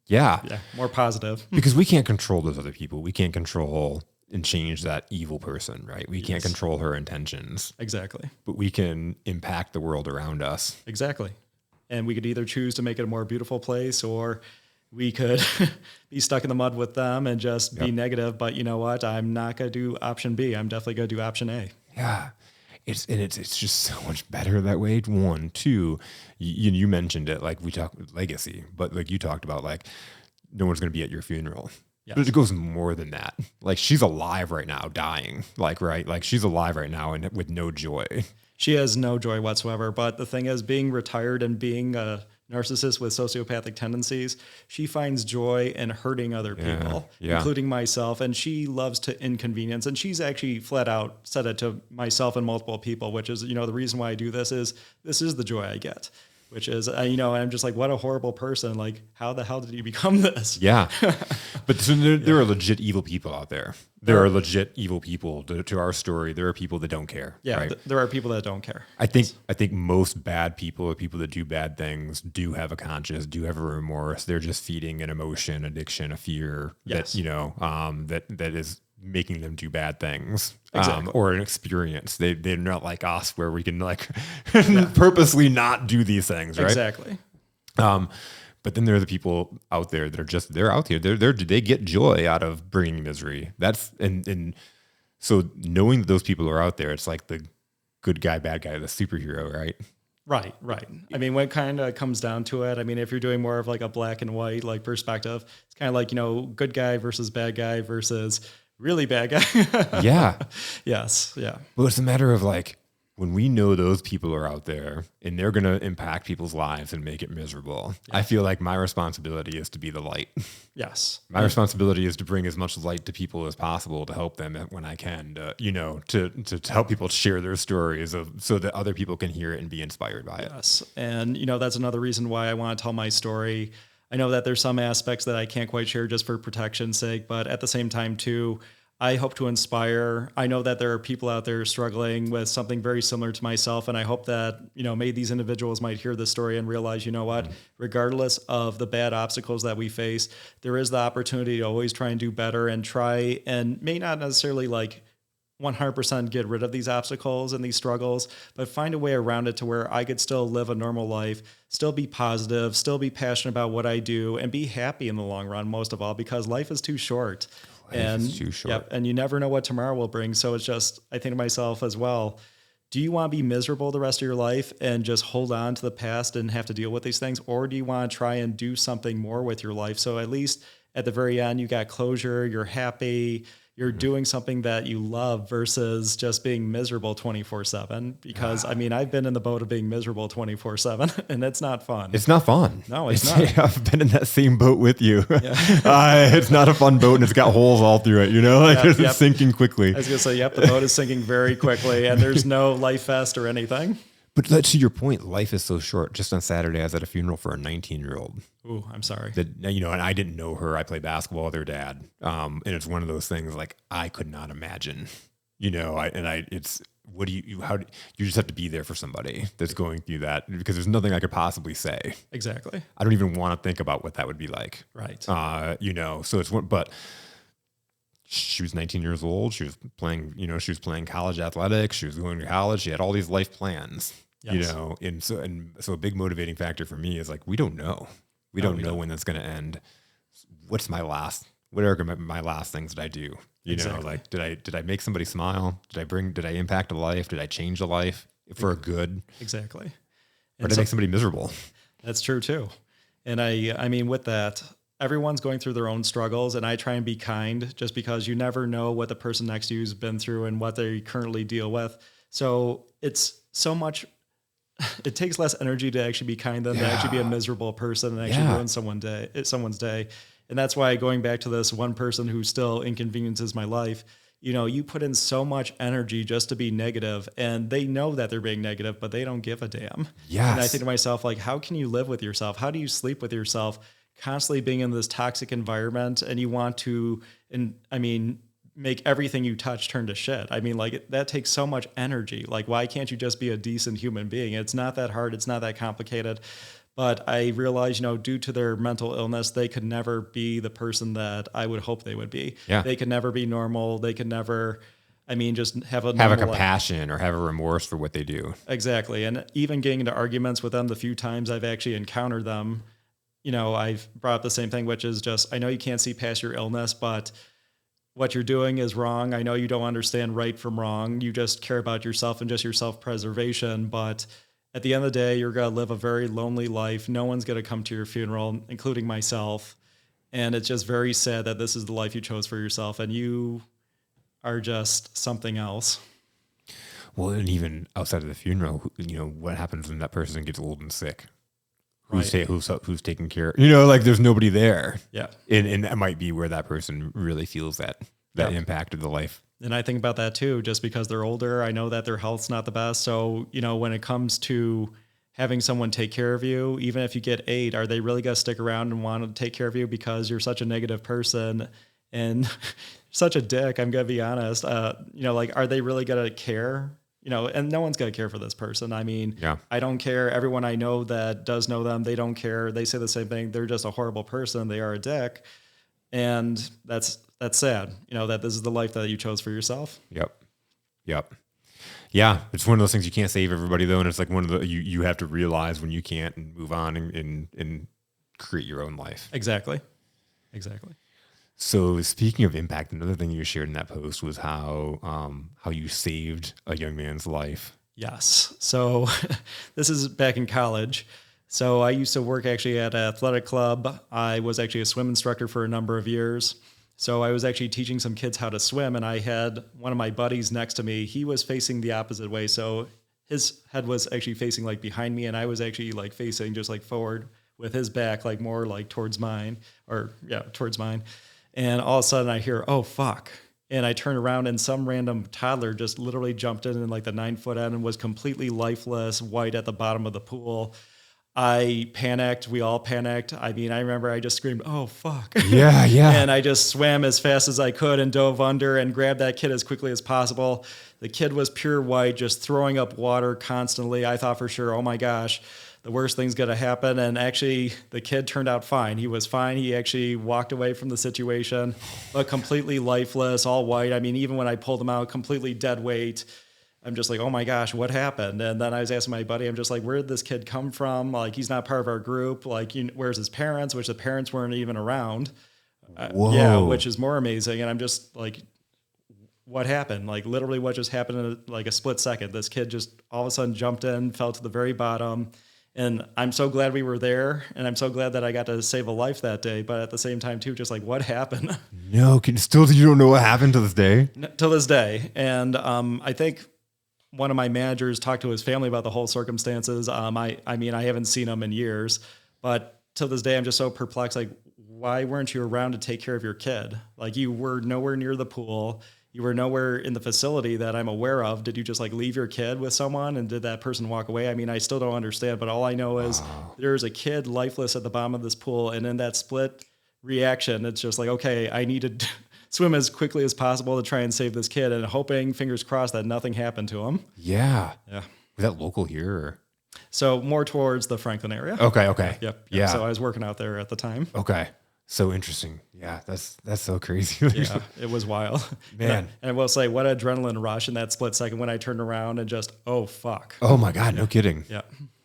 Yeah. More positive. Because we can't control those other people. We can't control and change that evil person, right? We can't control her intentions. Exactly. But we can impact the world around us. Exactly. And we could either choose to make it a more beautiful place, or we could be stuck in the mud with them and just be negative. But you know what? I'm not going to do option B. I'm definitely going to do option A. Yeah. It's just so much better that way. One, two, you mentioned it, we talked legacy, but you talked about no one's going to be at your funeral. But it goes more than that. Like she's alive right now, dying. Like, right? Like she's alive right now and with no joy. She has no joy whatsoever. But the thing is, being retired and being a narcissist with sociopathic tendencies, she finds joy in hurting other people, including myself. And she loves to inconvenience. And she's actually flat out said it to myself and multiple people, which is, the reason why I do this is the joy I get. Which is, and I'm just like, what a horrible person. Like, how the hell did you become this? Yeah. But so there are legit evil people out there. There are legit evil people to our story. There are people that don't care. Yeah, right? There are people that don't care. I think most bad people or people that do bad things do have a conscience, do have a remorse. They're just feeding an emotion, addiction, a fear that, that is making them do bad things. Exactly. Or an experience. They're not like us where we can like purposely not do these things, right? Exactly. But then there are the people out there that are they're out here. They get joy out of bringing misery. That's and so knowing that those people are out there, it's like the good guy, bad guy, the superhero, right? Right. I mean, when it kind of comes down to it, I mean, if you're doing more of like a black and white like perspective, it's kind of like, good guy versus bad guy versus really bad guy. Yeah. Yes. Yeah. Well, it's a matter of like, when we know those people are out there and they're going to impact people's lives and make it miserable, I feel like my responsibility is to be the light. Yes. My responsibility is to bring as much light to people as possible to help them when I can, to help people share their stories so that other people can hear it and be inspired by it. Yes. And, that's another reason why I want to tell my story. I know that there's some aspects that I can't quite share just for protection's sake, but at the same time too, I hope to inspire. I know that there are people out there struggling with something very similar to myself. And I hope that, maybe these individuals might hear this story and realize, regardless of the bad obstacles that we face, there is the opportunity to always try and do better and try and may not necessarily like 100% get rid of these obstacles and these struggles, but find a way around it to where I could still live a normal life, still be positive, still be passionate about what I do, and be happy in the long run, most of all, because life is too short. Too short. Yep, and you never know what tomorrow will bring. So it's just, I think to myself as well, do you want to be miserable the rest of your life and just hold on to the past and have to deal with these things? Or do you want to try and do something more with your life? So at least at the very end, you got closure, you're happy, you're doing something that you love versus just being miserable 24/7. Because I've been in the boat of being miserable 24/7 and it's not fun. It's not fun. No, it's not. I've been in that same boat with you. Yeah. It's not a fun boat and it's got holes all through it, it's sinking quickly. I was going to say, the boat is sinking very quickly and there's no life vest or anything. But to your point, life is so short. Just on Saturday, I was at a funeral for a 19-year-old. Ooh, I'm sorry. And I didn't know her. I played basketball with her dad. And it's one of those things like I could not imagine, you just have to be there for somebody that's going through that because there's nothing I could possibly say. Exactly. I don't even want to think about what that would be like. Right. So but she was 19 years old. She was playing college athletics. She was going to college. She had all these life plans. Yes. And so a big motivating factor for me is like, we don't know. We don't know when that's going to end. What are my last things that I do? Exactly. Did I make somebody smile? Did I impact a life? Did I change a life for a good? Exactly. Or did I make somebody miserable? That's true too. And I mean, with that, everyone's going through their own struggles and I try and be kind just because you never know what the person next to you has been through and what they currently deal with. So it's so much, it takes less energy to actually be kind than to actually be a miserable person and actually ruin someone's day. And that's why going back to this one person who still inconveniences my life, you put in so much energy just to be negative and they know that they're being negative, but they don't give a damn. Yes. And I think to myself, like, how can you live with yourself? How do you sleep with yourself constantly being in this toxic environment and you want to, make everything you touch turn to shit? That takes so much energy. Like, why can't you just be a decent human being? It's not that hard. It's not that complicated. But I realize, due to their mental illness, they could never be the person that I would hope they would be. Yeah. They could never be normal. They could never, just have a compassion or have a remorse for what they do. Exactly. And even getting into arguments with them the few times I've actually encountered them, I've brought up the same thing, which is just, I know you can't see past your illness, but what you're doing is wrong. I know you don't understand right from wrong. You just care about yourself and just your self-preservation. But at the end of the day, you're going to live a very lonely life. No one's going to come to your funeral, including myself. And it's just very sad that this is the life you chose for yourself and you are just something else. Well, and even outside of the funeral, what happens when that person gets old and sick? Who's taking care? Like there's nobody there. Yeah. And that might be where that person really feels that impact of the life. And I think about that too, just because they're older, I know that their health's not the best. So, when it comes to having someone take care of you, even if you get 8, are they really going to stick around and want to take care of you because you're such a negative person and such a dick? I'm going to be honest. Like, are they really going to care? And no one's going to care for this person. I mean, I don't care. Everyone I know that does know them, they don't care. They say the same thing. They're just a horrible person. They are a dick. And that's sad, that this is the life that you chose for yourself. Yep. Yeah. It's one of those things you can't save everybody though. And it's like one of the, you have to realize when you can't and move on and create your own life. Exactly. So speaking of impact, another thing you shared in that post was how you saved a young man's life. Yes. So this is back in college. So I used to work actually at an athletic club. I was actually a swim instructor for a number of years. So I was actually teaching some kids how to swim, and I had one of my buddies next to me. He was facing the opposite way. So his head was actually facing like behind me, and I was actually like facing just like forward with his back, like more like towards mine. And all of a sudden I hear, oh, fuck. And I turned around and some random toddler just literally jumped in like the 9-foot end and was completely lifeless, white at the bottom of the pool. I panicked. We all panicked. I mean, I remember I just screamed, oh, fuck. Yeah. And I just swam as fast as I could and dove under and grabbed that kid as quickly as possible. The kid was pure white, just throwing up water constantly. I thought for sure, oh my gosh, the worst thing's going to happen. And actually, the kid turned out fine. He was fine. He actually walked away from the situation, but completely lifeless, all white. I mean, even when I pulled him out, completely dead weight. I'm just like, oh my gosh, what happened? And then I was asking my buddy, I'm just like, where did this kid come from? Like, he's not part of our group. Like, where's his parents? Which the parents weren't even around. Whoa. Which is more amazing. And I'm just like, what happened? Like, literally what just happened in like a split second? This kid just all of a sudden jumped in, fell to the very bottom. And I'm so glad we were there. And I'm so glad that I got to save a life that day. But at the same time, too, just like, what happened? No, you don't know what happened to this day? To this day. And I think one of my managers talked to his family about the whole circumstances. I mean, I haven't seen him in years, but to this day, I'm just so perplexed. Like, why weren't you around to take care of your kid? Like, you were nowhere near the pool. You were nowhere in the facility that I'm aware of. Did you just like leave your kid with someone and did that person walk away? I mean, I still don't understand, but all I know is there's a kid lifeless at the bottom of this pool. And in that split reaction, it's just like, okay, I need to swim as quickly as possible to try and save this kid and hoping, fingers crossed, that nothing happened to him. Yeah. Was that local here? Or? So more towards the Franklin area. Okay. Yep. Yeah. So I was working out there at the time. Okay. So interesting. Yeah. That's so crazy. Yeah. It was wild, man. And I will say, what adrenaline rush in that split second when I turned around and just, oh, fuck. Oh my God. No kidding. Yeah.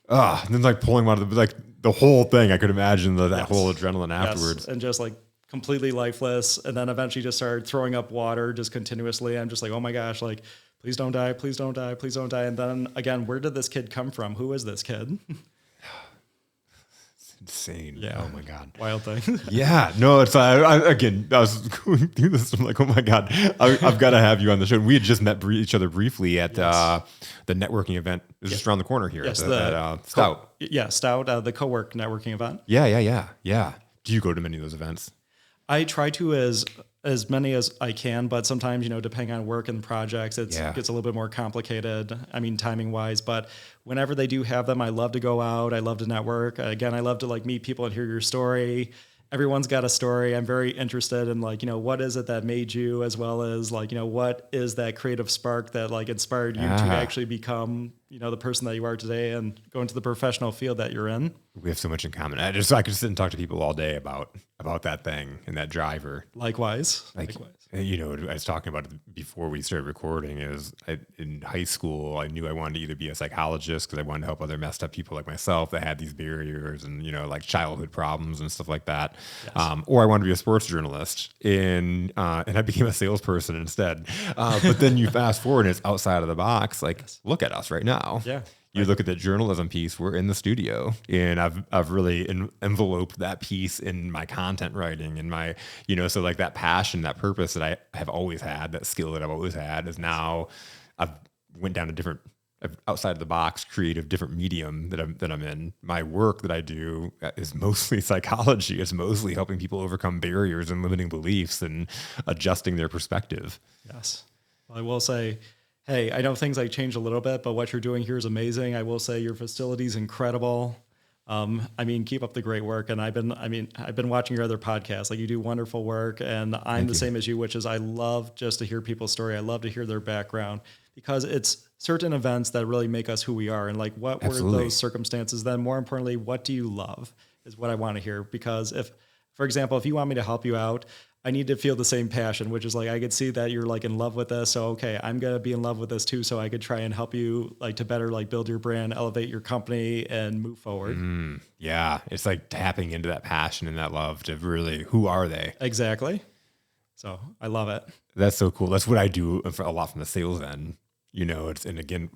And then like pulling him out of the whole thing. I could imagine that whole adrenaline afterwards. Yes. And just like completely lifeless. And then eventually just started throwing up water just continuously. I'm just like, oh my gosh, like, please don't die. Please don't die. Please don't die. And then again, where did this kid come from? Who is this kid? It's insane. Yeah. Oh my God. Wild thing. Yeah. No, it's, I was going through this. I'm like, oh my God, I've got to have you on the show. And we had just met each other briefly at the networking event. It was just around the corner here at Stout. Stout, the co-work networking event. Yeah. Do you go to many of those events? I try to as many as I can, but sometimes, depending on work and projects, it gets a little bit more complicated. I mean, timing wise, but whenever they do have them, I love to go out. I love to network. Again, I love to like meet people and hear your story. Everyone's got a story. I'm very interested in like, what is it that made you, as well as like, what is that creative spark that like inspired you to actually become, the person that you are today and go into the professional field that you're in. We have so much in common. I could sit and talk to people all day about that thing and that driver. Likewise. I was talking about it before we started recording in high school, I knew I wanted to either be a psychologist because I wanted to help other messed up people like myself that had these barriers and, like childhood problems and stuff like that. Yes. Or I wanted to be a sports journalist and I became a salesperson instead. But then you fast forward and it's outside of the box. Like, look at us right now. Yeah. You look at the journalism piece, we're in the studio, and I've really enveloped that piece in my content writing and my, so like that passion, that purpose that I have always had, that skill that I've always had is now I've went down a different, outside of the box, creative, different medium that I'm in. My work that I do is mostly psychology. It's mostly helping people overcome barriers and limiting beliefs and adjusting their perspective. Yes. Well, I will say, hey, I know things like changed a little bit, but what you're doing here is amazing. I will say your facility is incredible. Keep up the great work. And I've been watching your other podcasts. Like, you do wonderful work, and I'm the same as you, which is I love just to hear people's story. I love to hear their background, because it's certain events that really make us who we are. And like, what were those circumstances? Then more importantly, what do you love is what I want to hear. Because if, for example, if you want me to help you out, I need to feel the same passion, which is like, I could see that you're like in love with this. So, okay, I'm going to be in love with this too. So I could try and help you like to better like build your brand, elevate your company, and move forward. Yeah. It's like tapping into that passion and that love to really, who are they? Exactly. So I love it. That's so cool. That's what I do a lot from the sales end. And again,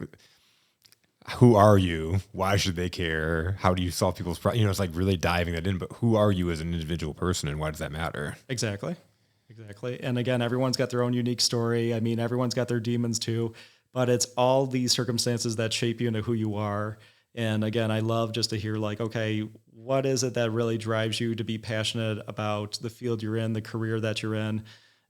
who are you? Why should they care? How do you solve people's problems? It's like really diving that in, but who are you as an individual person, and why does that matter? Exactly. And again, everyone's got their own unique story. I mean, everyone's got their demons too, but it's all these circumstances that shape you into who you are. And again, I love just to hear like, okay, what is it that really drives you to be passionate about the field you're in, the career that you're in?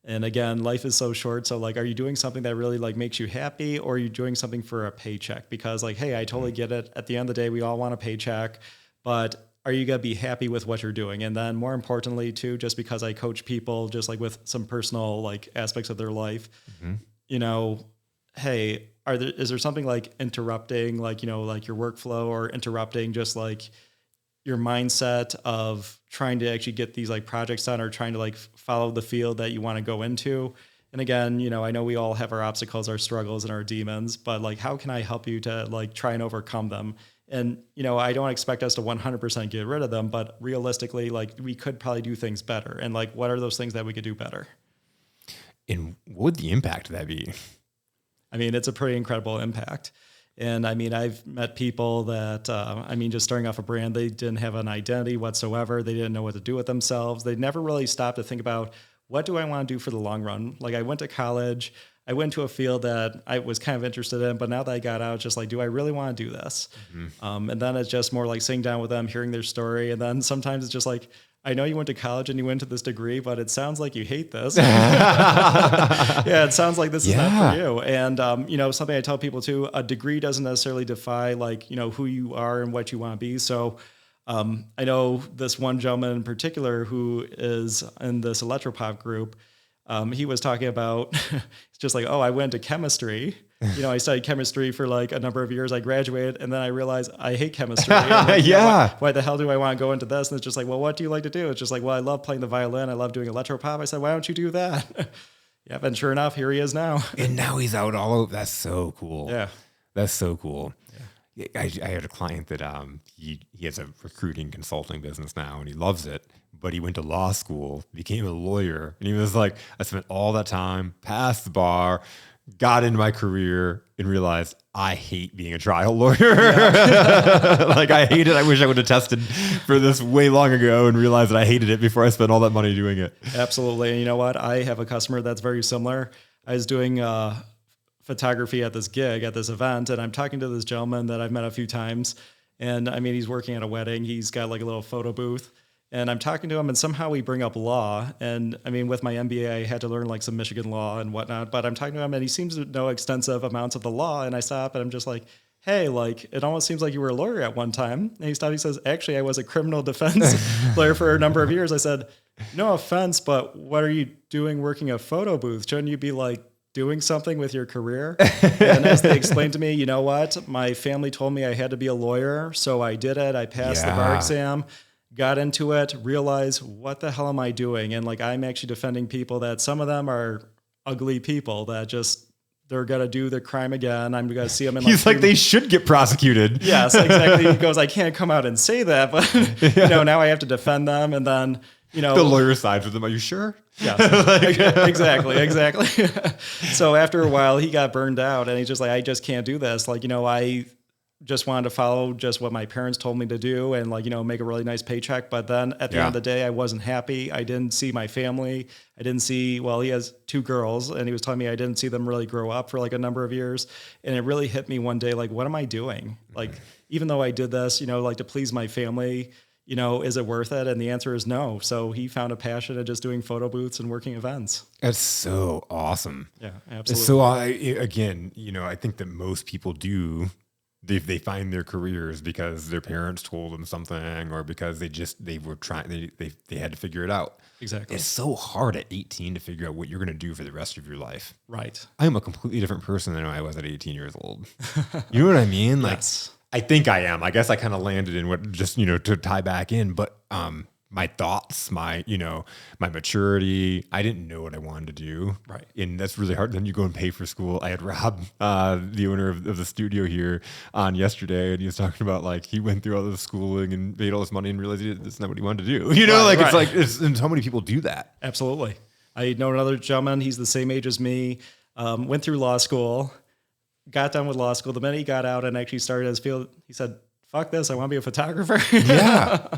And again, life is so short. So like, are you doing something that really like makes you happy, or are you doing something for a paycheck? Because like, hey, I totally get it. At the end of the day, we all want a paycheck, but are you going to be happy with what you're doing? And then more importantly too, just because I coach people just like with some personal like aspects of their life, hey, is there something like interrupting, like, like your workflow, or interrupting just like your mindset of trying to actually get these like projects done, or trying to like follow the field that you want to go into? And again, I know we all have our obstacles, our struggles, and our demons, but like, how can I help you to like try and overcome them? And, I don't expect us to 100% get rid of them, but realistically, like, we could probably do things better. And like, what are those things that we could do better? And what would the impact of that be? I mean, it's a pretty incredible impact. And I mean, I've met people that, just starting off a brand, they didn't have an identity whatsoever. They didn't know what to do with themselves. They never really stopped to think about, what do I want to do for the long run? Like, I went to college, I went to a field that I was kind of interested in, but now that I got out, it's just like, do I really want to do this? And then it's just more like sitting down with them, hearing their story. And then sometimes it's just like, I know you went to college and you went to this degree, but it sounds like you hate this. Yeah, it sounds like this is not for you. And, something I tell people too, a degree doesn't necessarily define like, who you are and what you want to be. So I know this one gentleman in particular who is in this electropop group. He was talking about, it's just like, oh, I went to chemistry. I studied chemistry for like a number of years. I graduated, and then I realized I hate chemistry. And, why the hell do I want to go into this? And it's just like, well, what do you like to do? It's just like, well, I love playing the violin. I love doing electropop. I said, why don't you do that? Yeah, and sure enough, here he is now. And now he's out all over. That's so cool. Yeah. That's so cool. Yeah. I had a client that he has a recruiting consulting business now, and he loves it. But he went to law school, became a lawyer, and he was like, I spent all that time, passed the bar, got into my career, and realized I hate being a trial lawyer. Like, I hate it. I wish I would have tested for this way long ago and realized that I hated it before I spent all that money doing it. Absolutely. And you know what? I have a customer that's very similar. I was doing photography at this gig, at this event, and I'm talking to this gentleman that I've met a few times. And I mean, he's working at a wedding. He's got like a little photo booth. And I'm talking to him, and somehow we bring up law. And I mean, with my MBA, I had to learn like some Michigan law and whatnot. But I'm talking to him, and he seems to know extensive amounts of the law. And I stop, and I'm just like, hey, like, it almost seems like you were a lawyer at one time. And he stopped. He says, actually, I was a criminal defense lawyer for a number of years. I said, no offense, but what are you doing working a photo booth? Shouldn't you be like doing something with your career? And as they explained to me, you know what? My family told me I had to be a lawyer. So I did it. I passed the bar exam. Got into it, realized what the hell am I doing? And like, I'm actually defending people that some of them are ugly people that just, they're going to do the crime again. I'm going to see them in He's like, they should get prosecuted. Yes, exactly. He goes, I can't come out and say that, but now I have to defend them. And then, the lawyer sides with them. Are you sure? Yes, exactly. So after a while he got burned out, and he's just like, I just can't do this. Like, just wanted to follow just what my parents told me to do and like, make a really nice paycheck. But then at the end of the day, I wasn't happy. I didn't see my family. I didn't see, well, he has 2 girls and he was telling me I didn't see them really grow up for like a number of years. And it really hit me one day, like, what am I doing? Like, even though I did this, like to please my family, is it worth it? And the answer is no. So he found a passion in just doing photo booths and working events. That's so awesome. Yeah, absolutely. So again, I think that most people do. They find their careers because their parents told them something, or because they were trying. They had to figure it out. Exactly. It's so hard at 18 to figure out what you're going to do for the rest of your life. Right. I am a completely different person than I was at 18 years old. You know what I mean? Like, Yes. I think I am. I guess I kind of landed in what just, to tie back in, but my thoughts, my maturity, I didn't know what I wanted to do. Right. And that's really hard. Then you go and pay for school. I had Rob, the owner of the studio here, on yesterday, and he was talking about like he went through all this schooling and paid all this money and realized that's not what he wanted to do. And so many people do that. Absolutely. I know another gentleman, he's the same age as me, went through law school, got done with law school. The minute he got out and actually started his field, he said, fuck this, I want to be a photographer.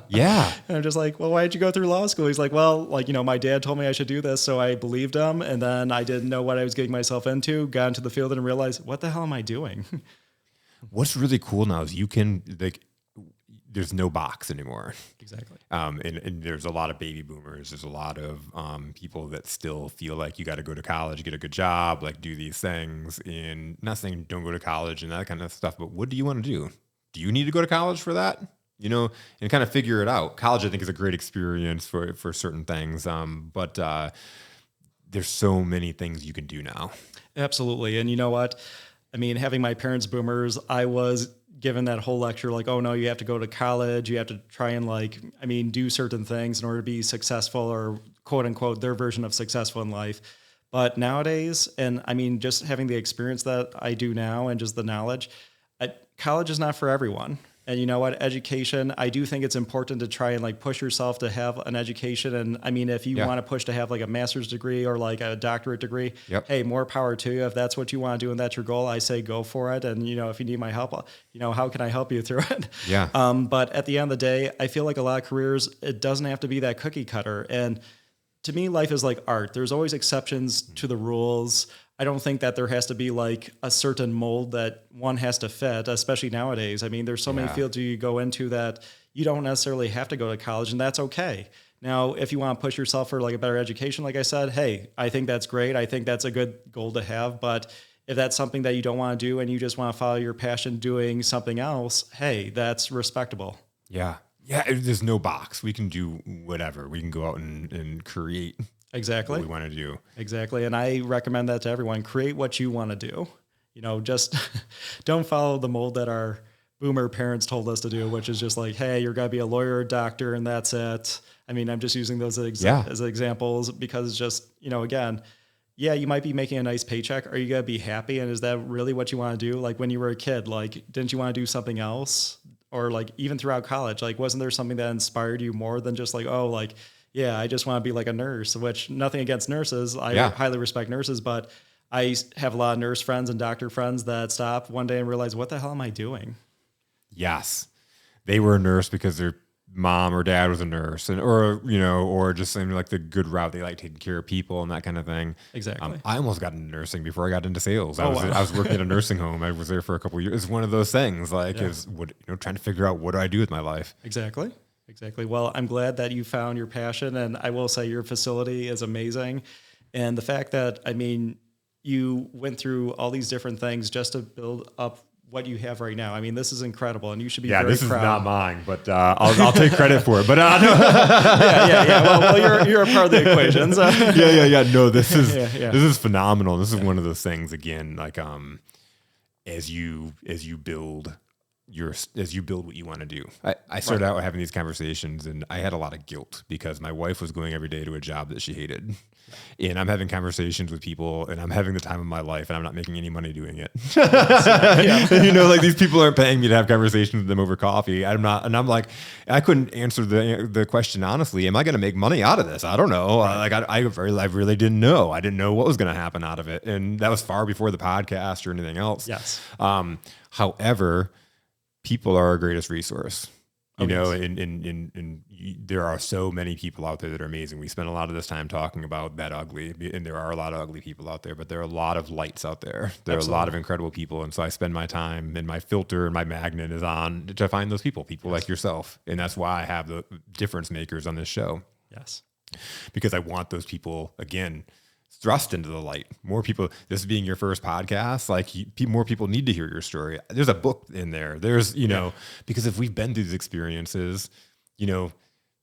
Yeah. And I'm just like, well, why did you go through law school? He's like, well, my dad told me I should do this, so I believed him. And then I didn't know what I was getting myself into, got into the field and realized, what the hell am I doing? What's really cool now is you can, there's no box anymore. Exactly. And there's a lot of baby boomers. There's a lot of people that still feel like you got to go to college, get a good job, like do these things. And not saying don't go to college and that kind of stuff, but what do you want to do? Do you need to go to college for that? And kind of figure it out. College, I think, is a great experience for certain things. But there's so many things you can do now. Absolutely. And you know what? I mean, having my parents boomers, I was given that whole lecture, like, oh no, you have to go to college. You have to try and do certain things in order to be successful, or quote unquote, their version of successful in life. But nowadays, and I mean, just having the experience that I do now and just the knowledge, college is not for everyone. And you know what? Education, I do think it's important to try and like push yourself to have an education. And I mean, if you want to push to have like a master's degree or like a doctorate degree, hey, more power to you. If that's what you want to do and that's your goal, I say go for it. And, if you need my help, how can I help you through it? Yeah. But at the end of the day, I feel like a lot of careers, it doesn't have to be that cookie cutter. And to me, life is like art. There's always exceptions to the rules. I don't think that there has to be like a certain mold that one has to fit, especially nowadays. I mean, there's so many fields you go into that you don't necessarily have to go to college, and that's okay. Now, if you want to push yourself for like a better education, like I said, hey, I think that's great. I think that's a good goal to have. But if that's something that you don't want to do and you just want to follow your passion doing something else, hey, that's respectable. Yeah. Yeah. There's no box. We can do whatever. We can go out and create. Exactly. What we want to do. Exactly. And I recommend that to everyone. Create what you want to do. Just don't follow the mold that our boomer parents told us to do, which is just like, hey, you're going to be a lawyer, doctor, and that's it. I mean, I'm just using those as examples because it's just, again, you might be making a nice paycheck. Are you going to be happy? And is that really what you want to do? Like when you were a kid, like, didn't you want to do something else? Or like even throughout college, like, wasn't there something that inspired you more than just like, oh, like, yeah, I just want to be like a nurse, which nothing against nurses. I highly respect nurses, but I have a lot of nurse friends and doctor friends that stop one day and realize, what the hell am I doing? Yes. They were a nurse because their mom or dad was a nurse, or just saying like the good route. They like taking care of people and that kind of thing. Exactly. I almost got into nursing before I got into sales. I was working at a nursing home. I was there for a couple of years. It's one of those things trying to figure out what do I do with my life. Exactly. Well, I'm glad that you found your passion, and I will say your facility is amazing. And the fact that, I mean, you went through all these different things just to build up what you have right now. I mean, this is incredible, and you should be very proud. Yeah, this is not mine, but I'll take credit for it. But Well, you're a part of the equation. So. Yeah. No, this is phenomenal. This is one of those things again, like as you build what you want to do. I started out having these conversations, and I had a lot of guilt because my wife was going every day to a job that she hated. And I'm having conversations with people, and I'm having the time of my life, and I'm not making any money doing it. Like these people aren't paying me to have conversations with them over coffee. I'm not, and I'm like, I couldn't answer the question honestly. Am I going to make money out of this? I don't know. I really didn't know. I didn't know what was going to happen out of it, and that was far before the podcast or anything else. Yes. However, people are our greatest resource. You know, yes. there are so many people out there that are amazing. We spend a lot of this time talking about that ugly, and there are a lot of ugly people out there, but there are a lot of lights out there. There are a lot of Absolutely. incredible people. And so I spend my time, and my filter and my magnet is on to find those people like yourself. And that's why I have the difference makers on this show, Yes. because I want those people, again, thrust into the light. More people, this being your first podcast, like more people need to hear your story. There's a book in there. There's, because if we've been through these experiences, there's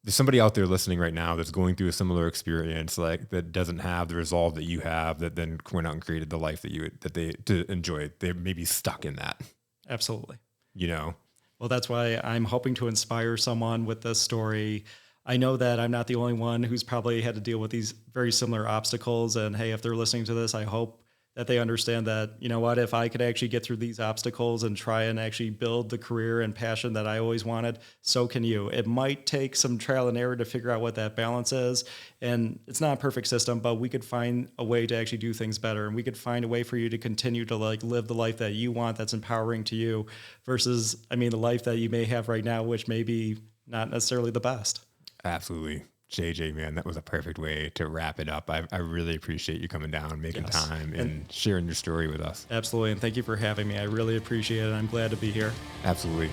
somebody out there listening right now that's going through a similar experience, like that doesn't have the resolve that you have, that then went out and created the life that they to enjoy. They may be stuck in that, Absolutely. you know? Well, that's why I'm hoping to inspire someone with this story. I know that I'm not the only one who's probably had to deal with these very similar obstacles. And hey, if they're listening to this, I hope that they understand that, you know what, if I could actually get through these obstacles and try and actually build the career and passion that I always wanted, so can you. It might take some trial and error to figure out what that balance is. And it's not a perfect system, but we could find a way to actually do things better. And we could find a way for you to continue to like live the life that you want, that's empowering to you, versus, the life that you may have right now, which may be not necessarily the best. Absolutely. JJ, man, that was a perfect way to wrap it up. I really appreciate you coming down, making Yes. time, and sharing your story with us. Absolutely. And thank you for having me. I really appreciate it. I'm glad to be here. Absolutely.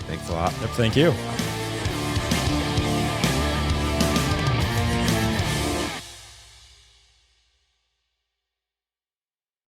Thanks a lot. Yep, thank you.